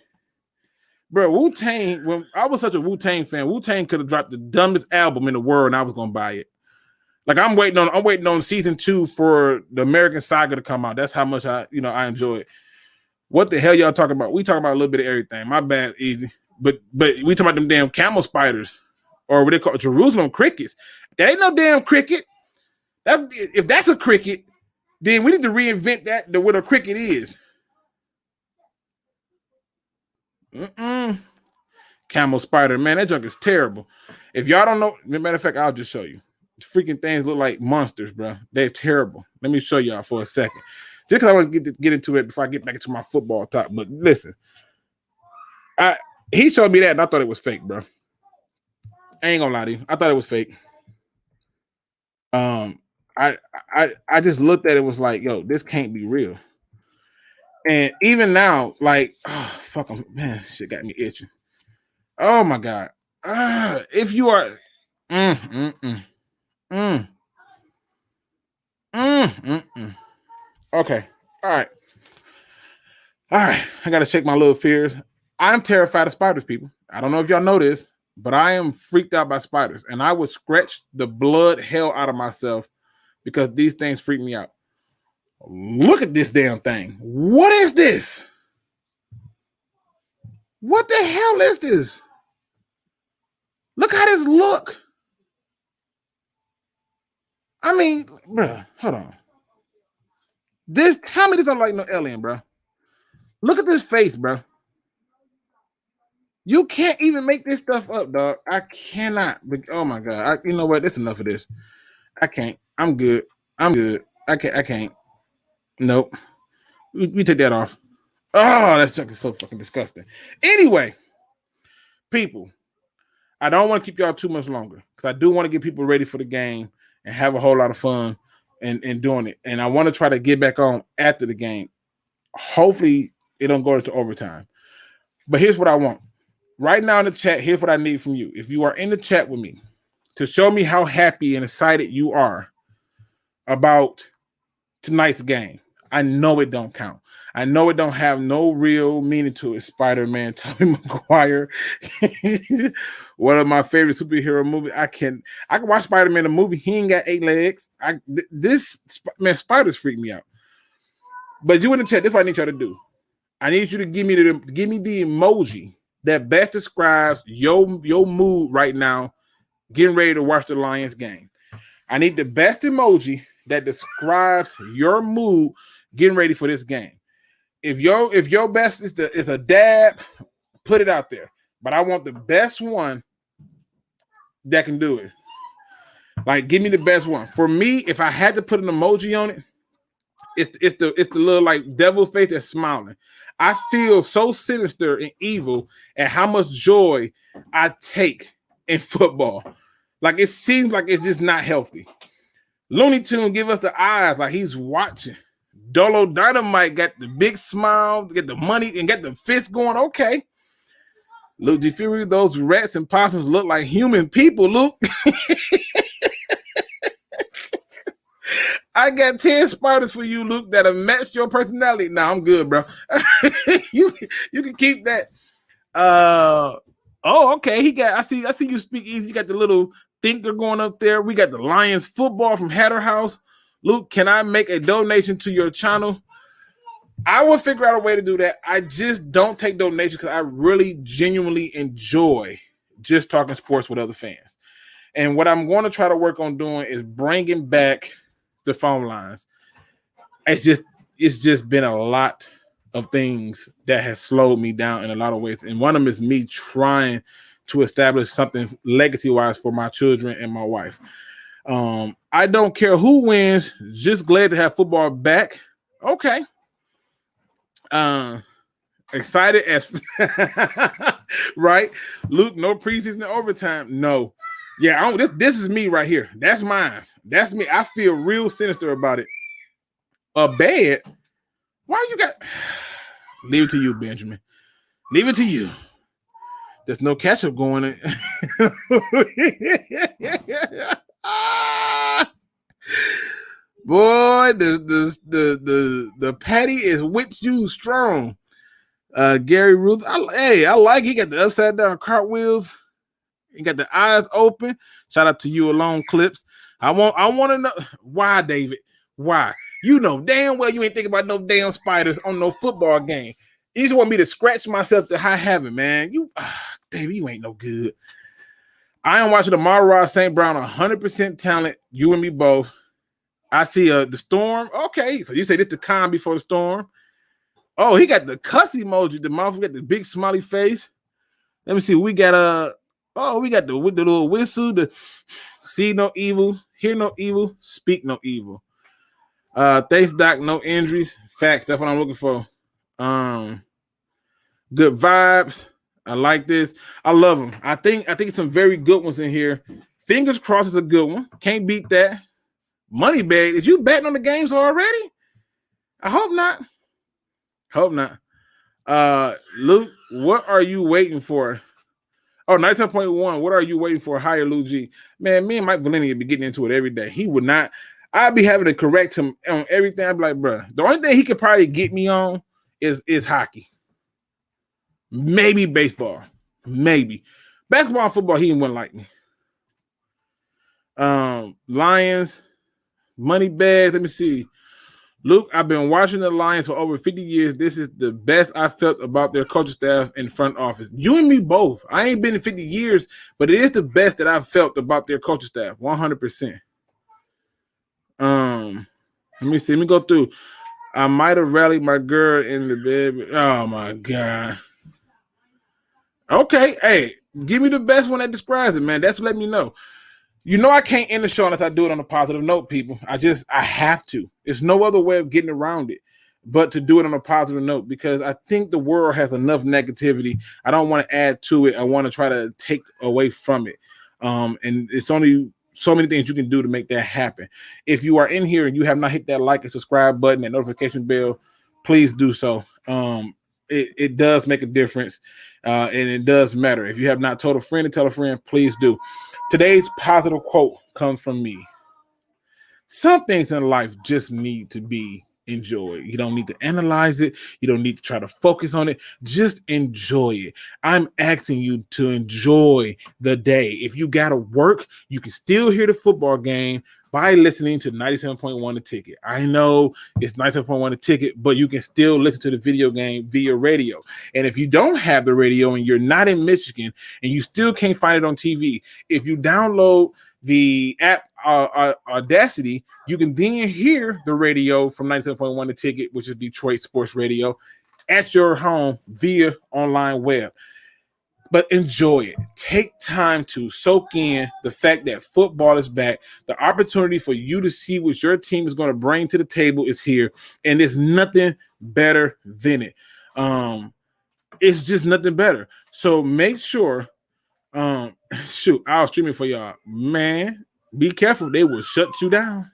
Bro, Wu-Tang, when I was such a Wu-Tang fan, Wu-Tang could have dropped the dumbest album in the world and I was gonna buy it. Like, I'm waiting on season 2 for the American Saga to come out. That's how much I enjoy it. What the hell y'all talking about? We talking about a little bit of everything. My bad, easy. But we talking about them damn camel spiders, or what they call Jerusalem crickets. That ain't no damn cricket. If that's a cricket, then we need to reinvent that what a cricket is. Camel spider, man, that junk is terrible. If y'all don't know, as a matter of fact, I'll just show you. The freaking things look like monsters, bro. They're terrible. Let me show y'all for a second. Just because I want to get into it before I get back into my football talk. But listen, he showed me that and I thought it was fake, bro. I ain't gonna lie to you. I thought it was fake. I just looked at it, was like, yo, this can't be real. And even now, like, oh, fuck them, man, shit got me itching. Oh my God. If you are okay. All right. I gotta check my little fears. I'm terrified of spiders, people. I don't know if y'all know this, but I am freaked out by spiders, and I would scratch the blood hell out of myself because these things freak me out. Look at this damn thing. What is this? What the hell is this? Look how this look. I mean, bruh, hold on. Tell me this don't like no alien, bruh. Look at this face, bruh. You can't even make this stuff up, dog. I cannot. Oh my God. You know what? That's enough of this. I can't. I'm good. I can't. Nope. We take that off. Oh, that's so fucking disgusting. Anyway, people, I don't want to keep y'all too much longer because I do want to get people ready for the game and have a whole lot of fun and doing it. And I want to try to get back on after the game. Hopefully, it don't go into overtime. But here's what I want. Right now in the chat, here's what I need from you. If you are in the chat with me, to show me how happy and excited you are about tonight's game. I know it don't count. I know it don't have no real meaning to it. Spider-Man, Tobey Maguire, one of my favorite superhero movies. I can watch Spider-Man the movie. He ain't got 8 legs. Spiders freak me out. But you in the chat, this is what I need y'all to do. I need you to give me the emoji that best describes your mood right now, getting ready to watch the Lions game. I need the best emoji that describes your mood getting ready for this game. If your best is a dab, put it out there. But I want the best one that can do it. Like, give me the best one. For me, if I had to put an emoji on it, it's the little like devil face that's smiling. I feel so sinister and evil at how much joy I take in football. Like, it seems like it's just not healthy. Looney Tune give us the eyes like he's watching. Dolo Dynamite got the big smile, get the money, and got the fist going. Okay. Luke G. Fury, those rats and possums look like human people, Luke. I got 10 spiders for you, Luke, that'll match your personality. Nah, I'm good, bro. you can keep that. Okay. I see you SpeakEZ. You got the little thinker going up there. We got the Lions football from Hatter House. Luke, can I make a donation to your channel? I will figure out a way to do that. I just don't take donations because I really genuinely enjoy just talking sports with other fans. And what I'm going to try to work on doing is bringing back the phone lines. It's just been a lot of things that has slowed me down in a lot of ways. And one of them is me trying to establish something legacy-wise for my children and my wife. I don't care who wins, just glad to have football back. Okay. Excited as right. Luke, no preseason overtime. No. Yeah, this is me right here. That's mine. That's me. I feel real sinister about it. Bad. Why you got leave it to you, Benjamin. Leave it to you. There's no catch-up going in. Boy, the patty is with you strong. Gary Ruth, I like he got the upside down cartwheels. He got the eyes open. Shout out to you alone clips. I want to know why, David. Why? You know damn well you ain't thinking about no damn spiders on no football game. You just want me to scratch myself to high heaven, man. David, you ain't no good. I am watching the Mara St. Brown, 100% talent. You and me both. I see the storm. Okay, so you say this the calm before the storm. Oh, he got the cuss emoji. The mouth got the big smiley face. Let me see. We got we got the little whistle. The see no evil, hear no evil, speak no evil. Thanks, Doc. No injuries. Facts. That's what I'm looking for. Good vibes. I like this. I love them. I think some very good ones in here. Fingers crossed is a good one. Can't beat that. Money bag. Is you betting on the games already? I hope not. Hope not. Luke, what are you waiting for? Oh, 19.1. What are you waiting for? Higher Luke G. Man, me and Mike Valeni would be getting into it every day. He would not. I'd be having to correct him on everything. I'd be like, bro, the only thing he could probably get me on is hockey. Maybe baseball. Maybe. Basketball and football, he wouldn't like me. Lions, money bags. Let me see. Luke, I've been watching the Lions for over 50 years. This is the best I felt about their coaching staff and front office. You and me both. I ain't been in 50 years, but it is the best that I've felt about their coaching staff. 100%. Let me see. Let me go through. I might have rallied my girl in the bed. Oh, my God. Okay. Hey, give me the best one that describes it, man. That's let me know. You know I can't end the show unless I do it on a positive note, people. I have to. There's no other way of getting around it but to do it on a positive note because I think the world has enough negativity. I don't want to add to it. I want to try to take away from it. And it's only so many things you can do to make that happen. If you are in here and you have not hit that like and subscribe button and notification bell, please do so. It does make a difference, and it does matter. If you have not told a friend to tell a friend, please do. Today's positive quote comes from me. Some things in life just need to be enjoyed. You don't need to analyze it. You don't need to try to focus on it. Just enjoy it. I'm asking you to enjoy the day. If you got to work, you can still hear the football game by listening to 97.1 The Ticket. I know it's 97.1 The Ticket, but you can still listen to the video game via radio. And if you don't have the radio and you're not in Michigan and you still can't find it on TV, if you download the app Audacity, you can then hear the radio from 97.1 The Ticket, which is Detroit Sports Radio, at your home via online web. But enjoy it. Take time to soak in the fact that football is back. The opportunity for you to see what your team is going to bring to the table is here, and there's nothing better than it. It's just nothing better. So make sure, shoot, I was streaming for y'all. Man, be careful. They will shut you down.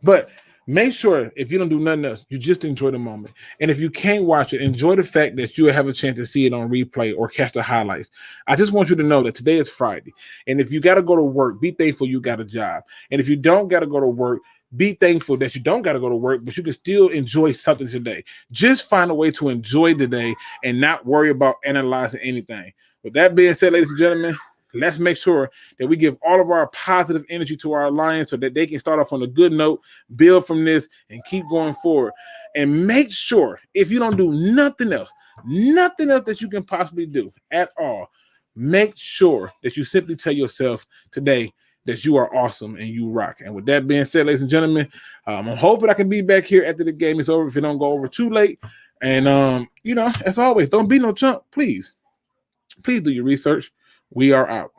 But make sure if you don't do nothing else, you just enjoy the moment. And if you can't watch it, enjoy the fact that you have a chance to see it on replay or catch the highlights. I just want you to know that today is Friday. And if you got to go to work, be thankful you got a job. And if you don't got to go to work, be thankful that you don't got to go to work, but you can still enjoy something today. Just find a way to enjoy the day and not worry about analyzing anything. With that being said, ladies and gentlemen, let's make sure that we give all of our positive energy to our Lions so that they can start off on a good note, build from this, and keep going forward. And make sure, if you don't do nothing else that you can possibly do at all, make sure that you simply tell yourself today that you are awesome and you rock. And with that being said, ladies and gentlemen, I'm hoping I can be back here after the game is over if it don't go over too late. And, as always, don't be no chump. Please do your research. We are out.